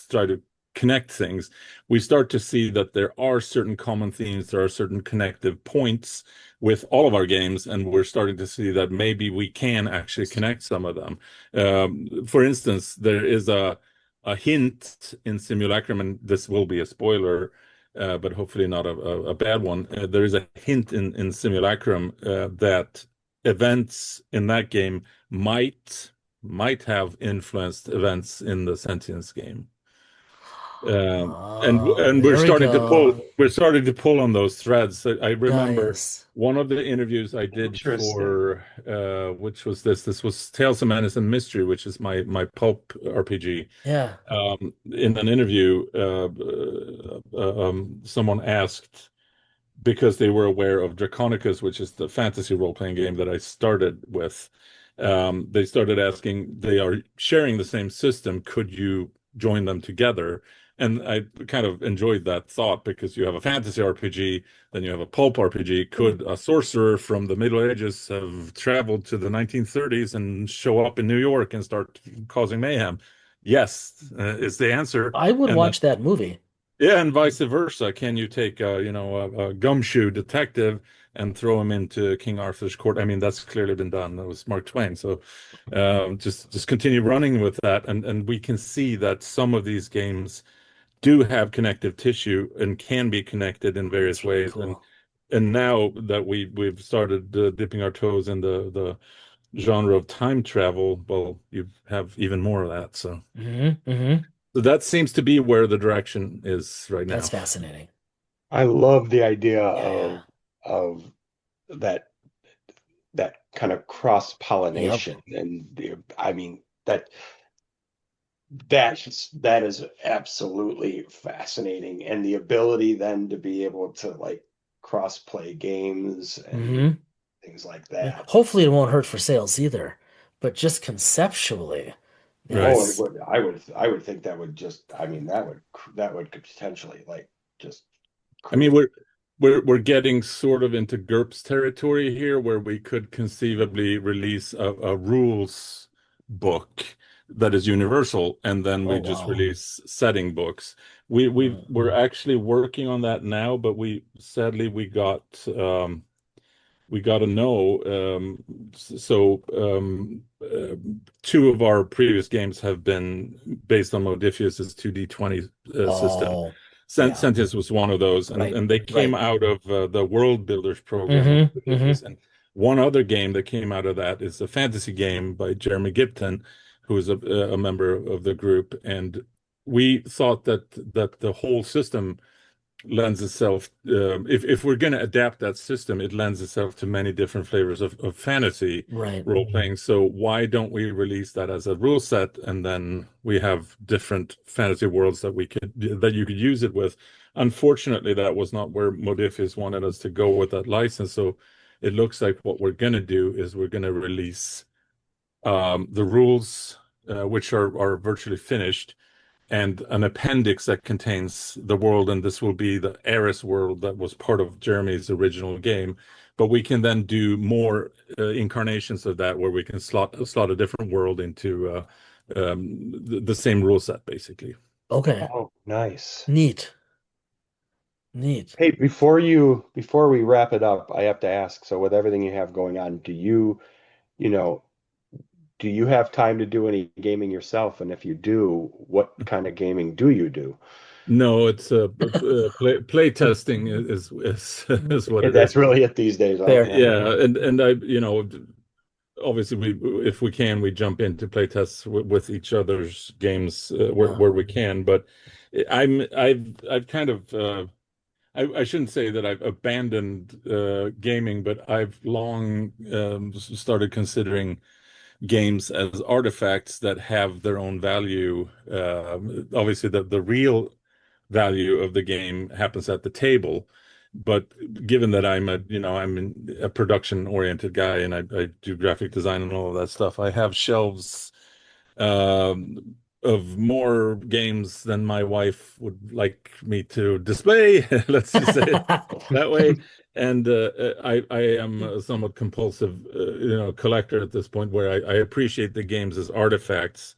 try to connect things. We start to see that there are certain common themes, there are certain connective points with all of our games, and we're starting to see that maybe we can actually connect some of them. For instance, there is a hint in Simulacrum, and this will be a spoiler, but hopefully not a bad one. There is a hint in Simulacrum that events in that game might have influenced events in the Sentience game. Oh, And there we go. we're starting to pull on those threads. I remember Nice. one of the interviews I did Interesting. for which was this was Tales of Madness and Mystery, which is my pulp RPG. Yeah. In an interview, someone asked because they were aware of Draconicus, which is the fantasy role-playing game that I started with. They started asking, they are sharing the same system. Could you join them together? And I kind of enjoyed that thought because you have a fantasy RPG, then you have a pulp RPG. Could a sorcerer from the Middle Ages have traveled to the 1930s and show up in New York and start causing mayhem? Yes, is the answer. I would And then, watch that movie. yeah, and vice versa. Can you take a gumshoe detective and throw him into King Arthur's court? I mean, that's clearly been done. That was Mark Twain. So just continue running with that, and we can see that some of these games do have connective tissue and can be connected in That's various really ways. cool. And now that we've started dipping our toes in the genre of time travel, well, you have even more of that. So that seems to be where the direction is right That's now. fascinating. I love the idea Yeah. of that that kind of Yep. cross-pollination, and I mean that is absolutely fascinating, and the ability then to be able to like cross-play games and do Hmm. things like that. Hopefully it won't hurt for sales either, but just conceptually, Oh, Right. it that's would, I would think that would just, I mean, that would potentially like just I mean, create. we're getting sort of into GURPS territory here, where we could conceivably release a rules book that is universal, and then oh we just wow. release setting books. We're Mm. actually working on that now, but we sadly we got a no. Two of our previous games have been based on Modiphius's 2D20 system. Oh yeah. Sentience was one of those, Right. and they came Right. out of the World Builders program of Hmm. Modiphius. And one other game that came out of that is a fantasy game by Jeremy Gipton, who is a member of the group. And we thought that the whole system lends itself if we're going to adapt that system, it lends itself to many different flavors of fantasy Right. role playing. So why don't we release that as a rule set, and then we have different fantasy worlds that you could use it with. Unfortunately, that was not where Modiphius wanted us to go with that license. So it looks like what we're going to do is we're going to release the rules, which are virtually finished, and an appendix that contains the world, and this will be the Eris world that was part of Jeremy's original game. But we can then do more incarnations of that, where we can slot a different world into the same rule set, basically. Okay. Oh, nice. Neat. Neat. Hey, before we wrap it up, I have to ask, so with everything you have going on, you know, do you have time to do any gaming yourself? And if you do, what kind of gaming do you do? No, it's play testing is is what it is. That's really it these days, huh? Fair. Yeah. Yeah, and obviously if we can, we jump into play tests with each other's games Uh, where we can. But I've kind of I shouldn't say that I've abandoned gaming, but I've long started considering games as artifacts that have their own value. Obviously, the real value of the game happens at the table. But given that I'm a production oriented guy, and I do graphic design and all of that stuff, I have shelves of more games than my wife would like me to display. Let's just say it that way. And I am a somewhat compulsive, collector at this point, where I appreciate the games as artifacts,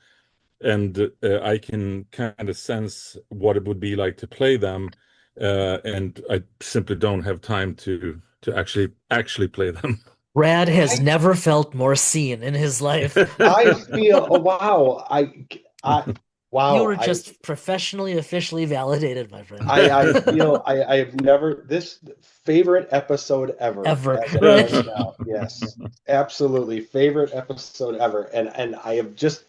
and I can kind of sense what it would be like to play them, and I simply don't have time to actually play them. Brad has I never felt more seen in his life. I feel, oh, wow. I You wow. were just professionally, officially validated, my friend. I feel I have never, this favorite episode ever Ever, as of right right? now. Yes, absolutely favorite episode ever. And I have just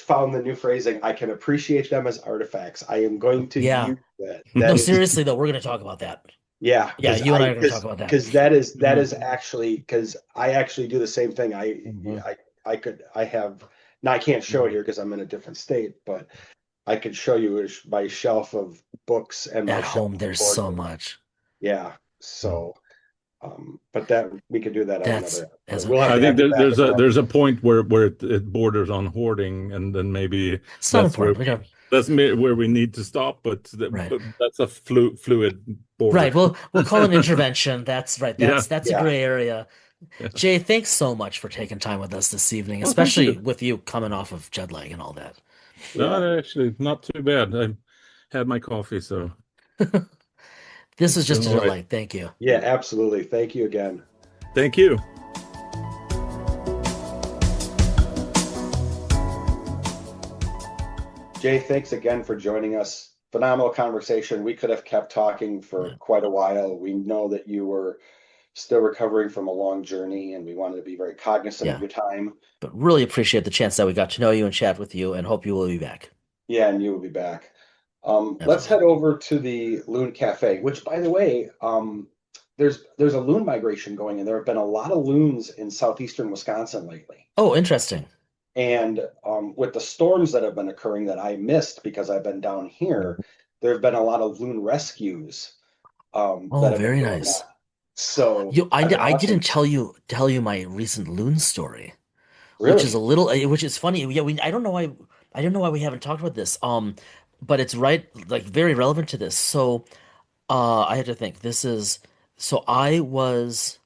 found the new phrasing. I can appreciate them as artifacts. I am going to Yeah. use that. No, That is, seriously though, we're going to talk about that. yeah, Yeah, you and I are going to talk about that. because that Mhm. is actually, because I actually do the same thing. Mhm. I have, now I can't show it here because I'm in a different state, but I could show you my shelf of books and my At shelf home, of there's board so games. much. Yeah. So, but that we could do that on That's another as episode. a, We'll have I to think have you back there's again. a point where it borders on hoarding, and then maybe it's not that's where important. We got, Doesn't mean where we need to stop, Right. but that's a fluid border. Right. We'll call an intervention. That's right. Yeah. That's a Yeah. gray area. Yeah. Jay, thanks so much for taking time with us this evening, Well, thank especially you. with you coming off of jet lag and all that. Yeah. No, actually, not too bad. I had my coffee, so This was it's doing just a all right. delight. Thank you. Yeah, absolutely. Thank you again. Thank you. Jay, thanks again for joining us. Phenomenal conversation. We could have kept talking for Yeah. quite a while. We know that you were still recovering from a long journey, and we wanted to be very cognizant of Yeah. your time. But really appreciate the chance that we got to know you and chat with you and hope you will be back. Yeah, and you will be back. Let's Absolutely. head over to the Loon Cafe, which, by the way, there's a loon migration going, and there have been a lot of loons in southeastern Wisconsin lately. Oh, interesting. And with the storms that have been occurring that I missed because I've been down here, there have been a lot of loon rescues Oh, that have been very going nice. on. So You, I've been I didn't watching. tell you my recent loon story, which is a Really? little, which is funny. Yeah, I don't know why we haven't talked about this. But it's right, like very relevant to this. So, I had to think. So I was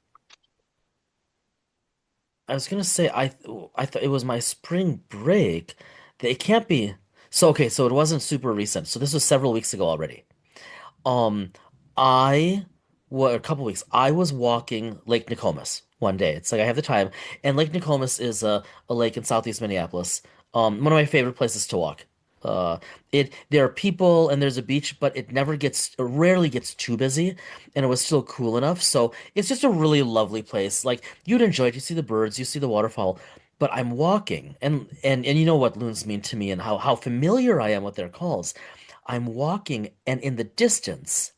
gonna say I thought it was my spring break. It can't be. So okay, so it wasn't super recent. So this was several weeks ago already. Um, I well, a couple weeks. I was walking Lake Nokomis one day. It's like I have the time, and Lake Nokomis is a lake in southeast Minneapolis. One of my favorite places to walk. Uh, there are people and there's a beach, but it never gets, or rarely gets too busy, and it was still cool enough. So it's just a really lovely place. Like you'd enjoy it. You see the birds, you see the waterfall. But I'm walking, and you know what loons mean to me, and how familiar I am with their calls. I'm walking, and in the distance,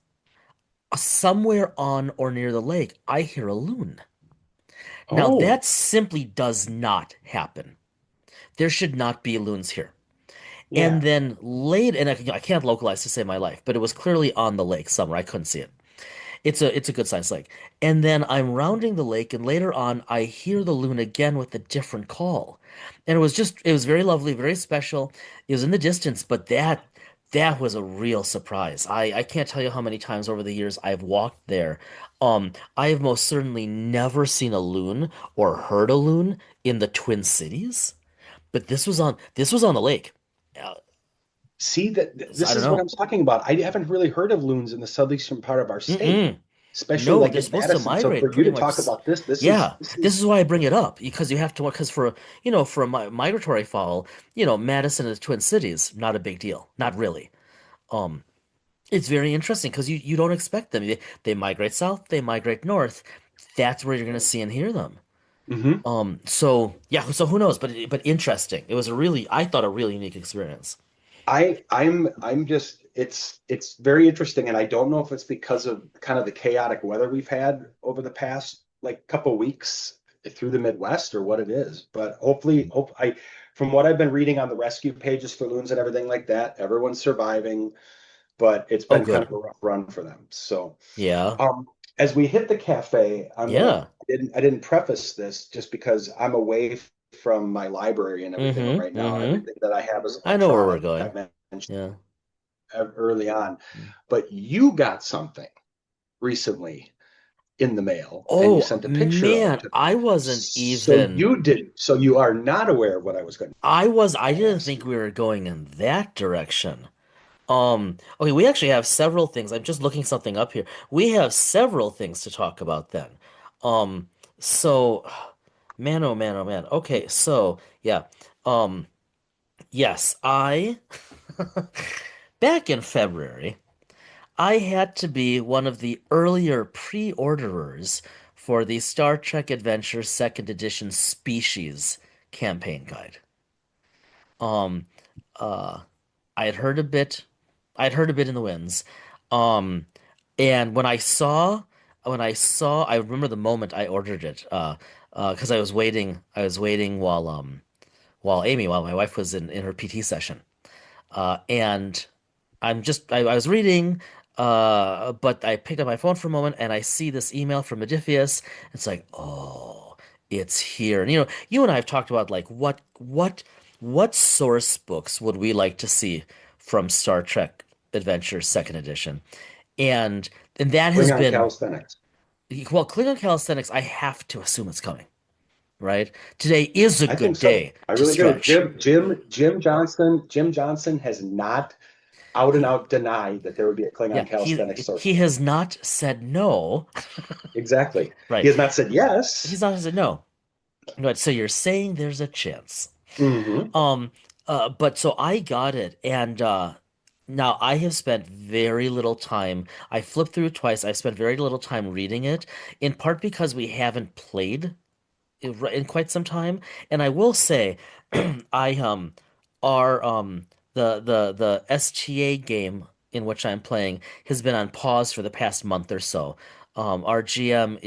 somewhere on or near the lake, I hear a loon. Now, Oh, that simply does not happen. There should not be loons here. And yeah. then late, and I can't localize to save my life, but it was clearly on the lake somewhere. I couldn't see it. It's a good sized lake. And then I'm rounding the lake, and later on, I hear the loon again with a different call. And it was very lovely, very special. It was in the distance, but that was a real surprise. I can't tell you how many times over the years I've walked there. I have most certainly never seen a loon or heard a loon in the Twin Cities, but this was on the lake. See that So I this don't is what know. I'm talking about. I haven't really heard of loons in the southeastern part of our state, Mm-mm. especially No, like they're in supposed to Madison. So migrate for you pretty to much. talk about this, Yeah, this this is is why I bring it up because you have to, because for, for a migratory fowl, Madison and the Twin Cities, not a big deal. Not really. Um, it's very interesting because you don't expect them. They migrate south, they migrate north. That's where you're going to see and hear them. Mhm. So yeah, so who knows? But interesting. It was I thought a really unique experience. I'm just it's very interesting, and I don't know if it's because of kind of the chaotic weather we've had over the past like couple weeks through the Midwest or what it is. But hopefully, hope I from what I've been reading on the rescue pages for loons and everything like that, everyone's surviving, but it's Oh, been kind good. of a rough run for them. So Yeah. as we hit the cafe, Yeah. I didn't preface this just because I'm away from my library and everything right now. Mm-hmm. Everything that I have is I know where we're electronic, like going. I mentioned Yeah. early on. But you got something recently in the mail and you Oh sent a picture of it man, to me. I wasn't So even you did, so you are not aware of what I was going I to didn't ask think you. we were going in that direction. Okay, we actually have several things. I'm just looking something up here. We have several things to talk about then. Um, so man, oh man, oh man. Okay, so yeah. Um, yes, I back in February, I had to be one of the earlier pre-orderers for the Star Trek Adventure Second Edition Species campaign guide. Um, uh, I had heard a bit, I'd heard a bit in the winds. Um, and I remember the moment I ordered it, because I was waiting while my wife was in her PT session. And I was reading, but I picked up my phone for a moment and I see this email from Modiphius. It's like, oh, it's here. And you and I have talked about like what source books would we like to see from Star Trek Adventure Second Edition. And and that has Klingon been calisthenics. well, Klingon Calisthenics, I have to assume it's coming, right? Today is a I think good so. day I to really do. stretch. Jim Johnson has not out and out denied that there would be a Yeah, Klingon calisthenics source he book. has not said no. Exactly. He Right. has not said He's yes. not said no. Right. So you're saying there's a chance. Hmm. Um, but so I got it, and now I have spent very little time. I flipped through it twice. I spent very little time reading it, in part because we haven't played in quite some time. And I will say, I our the STA game in which I'm playing has been on pause for the past month or so. Our GM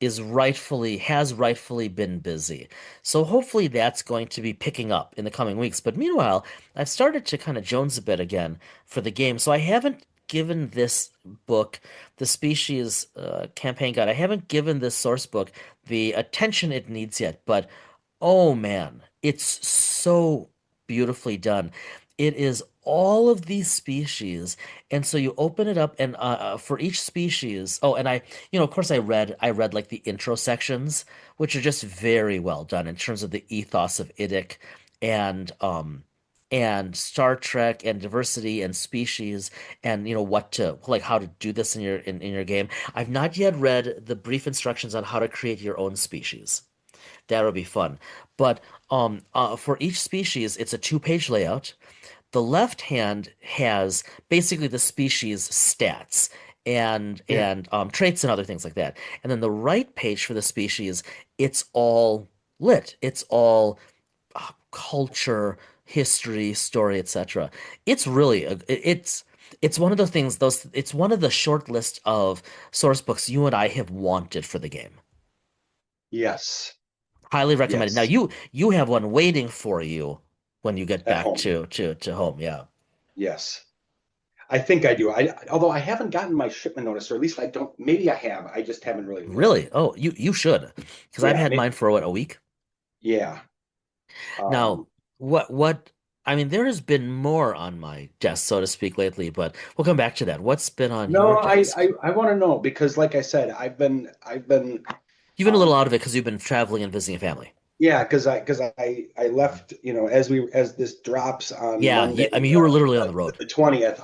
has rightfully been busy. So hopefully that's going to be picking up in the coming weeks. But meanwhile, I've started to kind of jones a bit again for the game. So I haven't given this book, the Species Campaign Guide, I haven't given this source book the attention it needs yet. But oh man, it's so beautifully done. It is all of these species, and so you open it up, and for each species. Oh, and of course, I read like the intro sections, which are just very well done in terms of the ethos of IDIC and Star Trek and diversity and species and what to like how to do this in your game. I've not yet read the brief instructions on how to create your own species. That'll be fun. But for each species, it's a two-page layout. The left hand has basically the species stats Yeah. and traits and other things like that. And then the right page for the species, it's all lit. It's all culture, history, story, etc. It's really it's one of those things. It's one of the short list of source books you and I have wanted for the game. Yes. Highly recommended. Now Yes. you have one waiting for you when you get At back home. to home. Yeah. Yes. I think I do. Although I haven't gotten my shipment notice, or at least I don't. Maybe I have. I just haven't really looked. Really? Oh, you should. Because I've Yeah. had mine for what, a week? Yeah. Now, Um, what I mean, there has been more on my desk, so to speak, lately, but we'll come back to that. What's been on your no, desk? I want to know because, like I said, I've been You've been a little um, out of it because you've been traveling and visiting family. yeah, because I left, as this drops on Yeah, Monday, I mean, you were literally on the road. the 20th,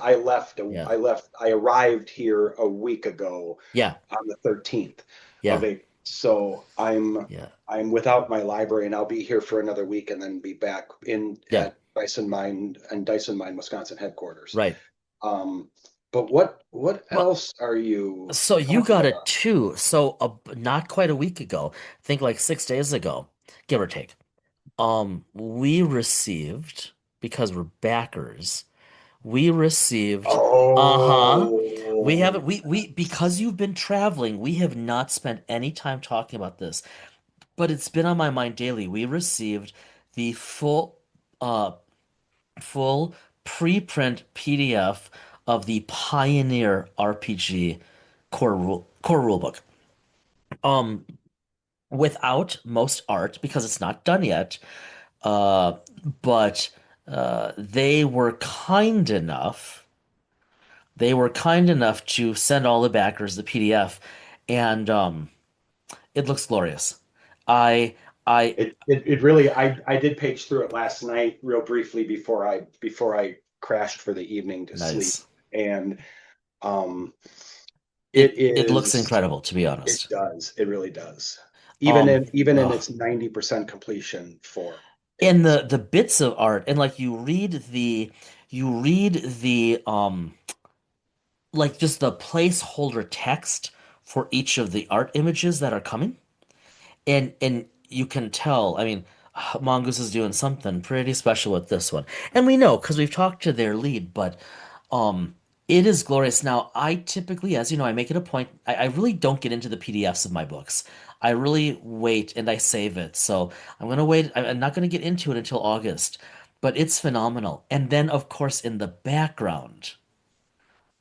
Yeah. I arrived here a week ago Yeah. on the 13th of Yeah. April. So Yeah. I'm without my library and I'll be here for another week and then be back in Yeah. at Dyson Mine, Wisconsin headquarters. Right. Um, but what Well, else are you so you talking got it about? too. So not quite a week ago, I think like 6 days ago, give or take. We received, because we're backers, we received, uh-huh. We Oh, haven't we because you've been traveling, we have not spent any time talking about this, but it's been on my mind daily. We received the uh full preprint PDF of the Pioneer RPG core rule book. Um, without most art because it's not done yet. Uh, but they were kind enough to send all the backers the PDF, and it looks glorious. I I it really I did page through it last night real briefly before I crashed for the evening to sleep. Nice. And um it It looks is incredible, to be it honest. does. It really does. Even in Oh, its 90% completion form. It and is. the bits of art, and like you read the like just the placeholder text for each of the art images that are coming. And you can tell, I mean, Mongoose is doing something pretty special with this one. And we know because we've talked to their lead, but um it is glorious. Now, I typically, as you know, I make it a point, I really don't get into the PDFs of my books. I really wait and I save it. So I'm gonna wait. I'm not gonna get into it until August, but it's phenomenal. And then, of course, in the background,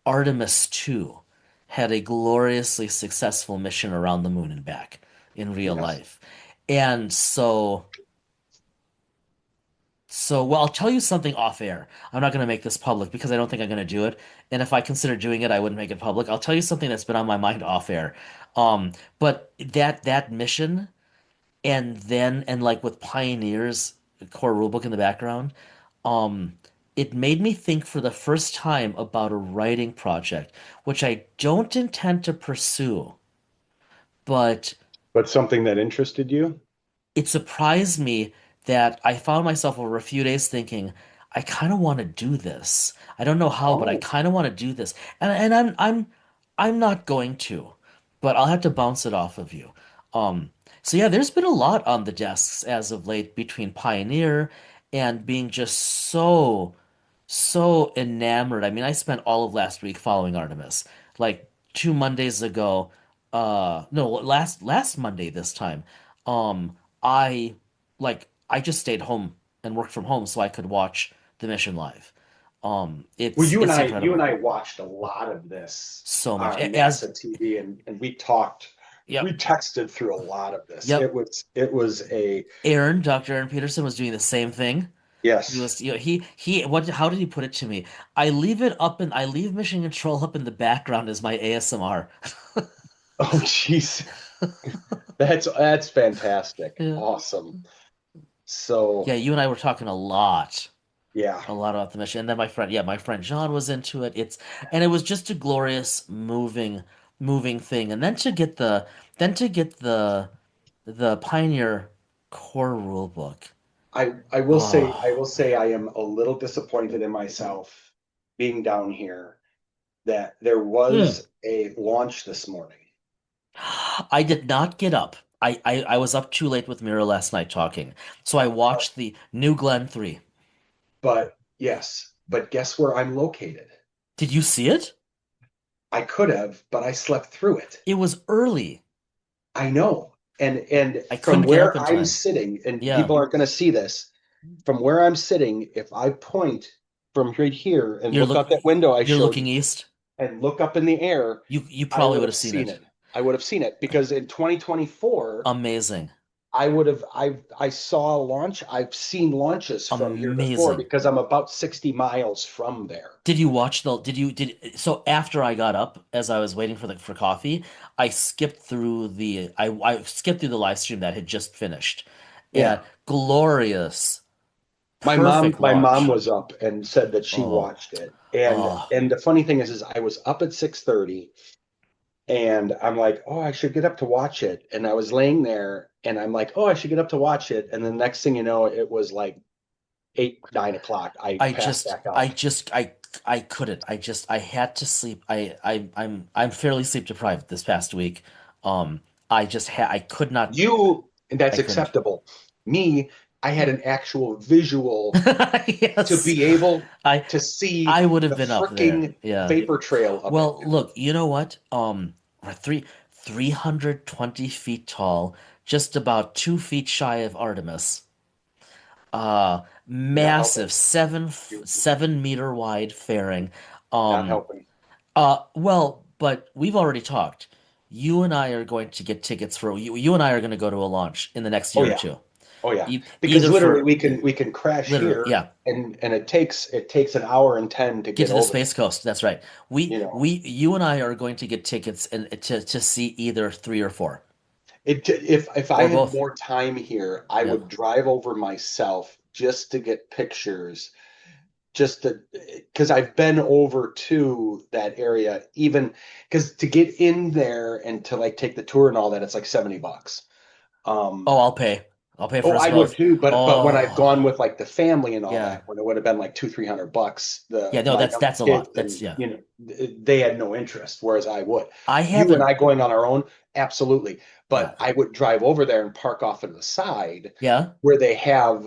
Artemis 2 had a gloriously successful mission around the moon and back in real Yes. life. And so So, well, I'll tell you something off air. I'm not going to make this public because I don't think I'm going to do it. And if I consider doing it, I wouldn't make it public. I'll tell you something that's been on my mind off air. But that mission and like with Pioneer's core rulebook in the background, um, it made me think for the first time about a writing project, which I don't intend to pursue, but But something that interested you? it surprised me that I found myself over a few days thinking, I kind of want to do this. I don't know how, but I Oh, kind of want to do this. And I'm not going to, but I'll have to bounce it off of you. So yeah, there's been a lot on the desks as of late between Pioneer and being just so enamored. I mean, I spent all of last week following Artemis. Like 2 Mondays ago, no, last Monday this time, I I just stayed home and worked from home so I could watch the mission live. well, It's you and incredible. I watched a lot of this So much. on NASA TV, and we Yep, texted through a lot of this. yep. It was a Dr. Aaron Peterson was doing the same thing. He yes. was, what, how did he put it to me? I leave Mission Control up in the background as my ASMR. Oh, jeez, that's fantastic, Yeah. awesome. Yeah, So you and I were talking yeah, a lot about the mission. And then my friend John was into it. And it was just a glorious moving thing. And then to get the Pioneer core rule book. I Oh, will say man. I am a little disappointed in myself being down here that there Mm. was a launch this morning. I did not get up. I was up too late with Mira last night talking. So I Uh, watched the New Glenn 3. but yes, but guess where I'm located? Did you see it? I could have, but I slept through it. It was early. I know. And I from couldn't get up where in I'm time. sitting, and Yeah. people aren't going to see this, from where I'm sitting, if I point from right here and You're look look out that window I you're showed looking you east. and look up in the air, You I probably would would have have seen seen it. it. I would have seen it because in 2024, Amazing. I saw a launch. I've seen launches from here before Amazing. because I'm about 60 miles from there. Did you watch the did so after I got up as I was waiting for coffee, I skipped through the live stream that had just finished. And Yeah. glorious, perfect My mom launch. was up and said that she Oh, watched it. oh. And the funny thing is I was up at 6:30 and I'm like, "Oh, I should get up to watch it." And I was laying there and I'm like, "Oh, I should get up to watch it." And the next thing you know, it was like 8, 9 o'clock. I passed back out. I couldn't. I had to sleep. I'm fairly sleep deprived this past week. I could not. And that's I couldn't. acceptable. Me, I had Hmm. an actual visual to Yes. be able I to see I would have the been up there. freaking Yeah. vapor trail of it. Well, look, you know what? We're 320 feet tall, just about 2 feet shy of Artemis. You're not helping. Massive You're 7 meter wide fairing. not Um, helping. well, but we've already talked. You and I are going to get tickets for you and I are going to go to a launch in the next Oh year or yeah. two. Oh yeah. Because Either literally for yeah, we can crash literally, here yeah. and it takes an hour and 10 to Get get to the over Space there. Coast. That's right. You know, You and I are going to get tickets and to see either three or four if I or had both. more time here, I Yeah. would drive over myself just to get pictures, just to because I've been over to that area, even because to get in there and to like take the tour and all that, it's like $70. Oh, Um, I'll pay. I'll pay for oh, us I would both. too, but when I've Oh, gone with like the family and all yeah. that, when it would have been like 200-300 bucks, Yeah, no, my younger that's a kids lot. That's and yeah. they had no interest, whereas I would. I You and haven't. I going on our own, absolutely. Yeah. But I would drive over there and park off to the side Yeah. where they have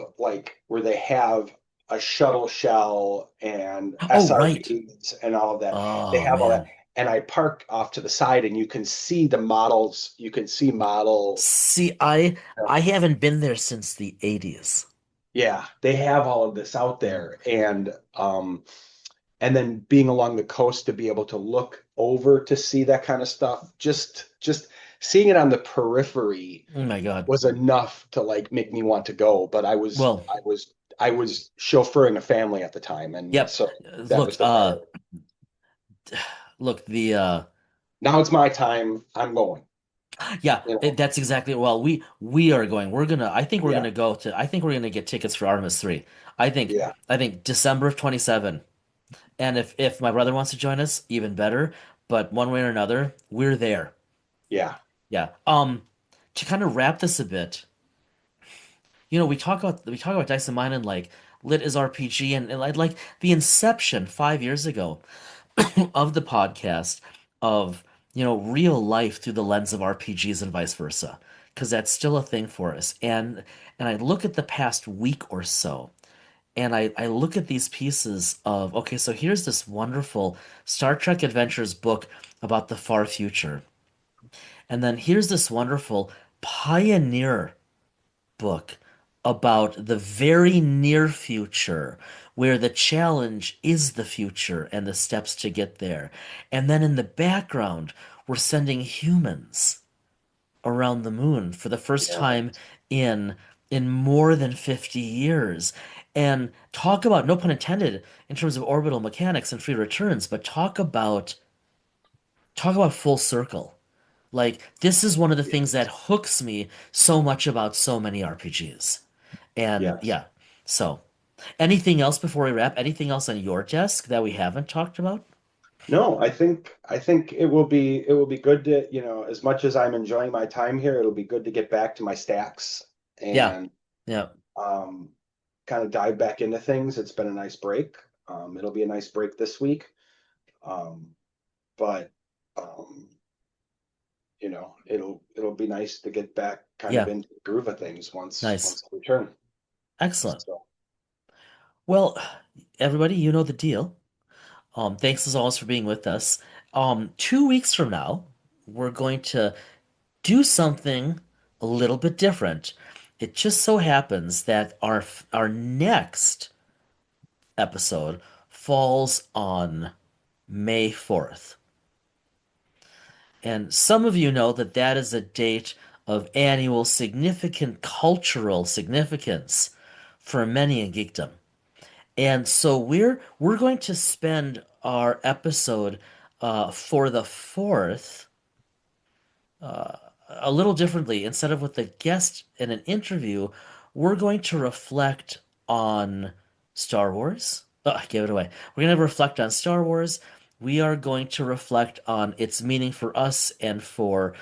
a shuttle shell and Oh, right. SRVs and all of that. They Oh have all that. man. And I park off to the side and you can see the models. You can see model. See, I haven't been there since the 80s. Yeah, they have all of this out there. And then being along the coast to be able to look over to see that kind of stuff, just seeing it on the periphery Oh my God. was enough to like make me want to go. But Well, I was chauffeuring a family at the time, and Yep. so that Look, was the priority. look, Now it's my time. I'm going. yeah, You know, that's exactly, well, we are going. yeah, I think we're gonna get tickets for Artemis 3. I think yeah, I think December of 27. And if my brother wants to join us, even better. But one way or another, we're there. yeah, Yeah. To kind of wrap this a bit, we talk about Dice and Mine and like lit as RPG and like the inception 5 years ago of the podcast of real life through the lens of RPGs and vice versa, because that's still a thing for us. And I look at the past week or so, and I look at these pieces of, okay, so here's this wonderful Star Trek Adventures book about the far future. And then here's this wonderful Pioneer book about the very near future, where the challenge is the future and the steps to get there. And then in the background, we're sending humans around the moon for the first yeah, time in in more than 50 years. And talk about, no pun intended, in terms of orbital mechanics and free returns, but talk about full circle. Like, this is one of the things that yes, hooks me so much about so many RPGs. And yes. yeah, so anything else before we wrap? Anything else on your desk that we haven't talked about? No, I think it will be good to, as much as I'm enjoying my time here, it'll be good to get back to my stacks Yeah, and yeah, um kind of dive back into things. It's been a nice break. It'll be a nice break this week. Um, but um, it'll be nice to get back kind of yeah. into the groove of things Nice. once I return. Excellent. So Well, everybody, you know the deal. Thanks as always for being with us. 2 weeks from now, we're going to do something a little bit different. It just so happens that our next episode falls on May 4th. And some of you know that that is a date of annual significant cultural significance for many in geekdom. And so we're going to spend our episode for the fourth a little differently. Instead of with a guest in an interview, we're going to reflect on Star Wars. Oh, I gave it away. We're going to reflect on Star Wars. We are going to reflect on its meaning for us and for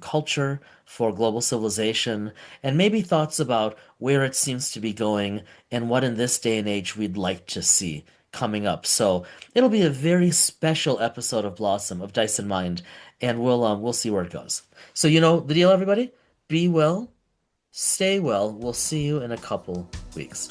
culture, for global civilization, and maybe thoughts about where it seems to be going and what in this day and age we'd like to see coming up. So it'll be a very special episode of Blossom of Dice and Mind, and we'll see where it goes. So you know the deal, everybody. Be well, stay well. We'll see you in a couple weeks.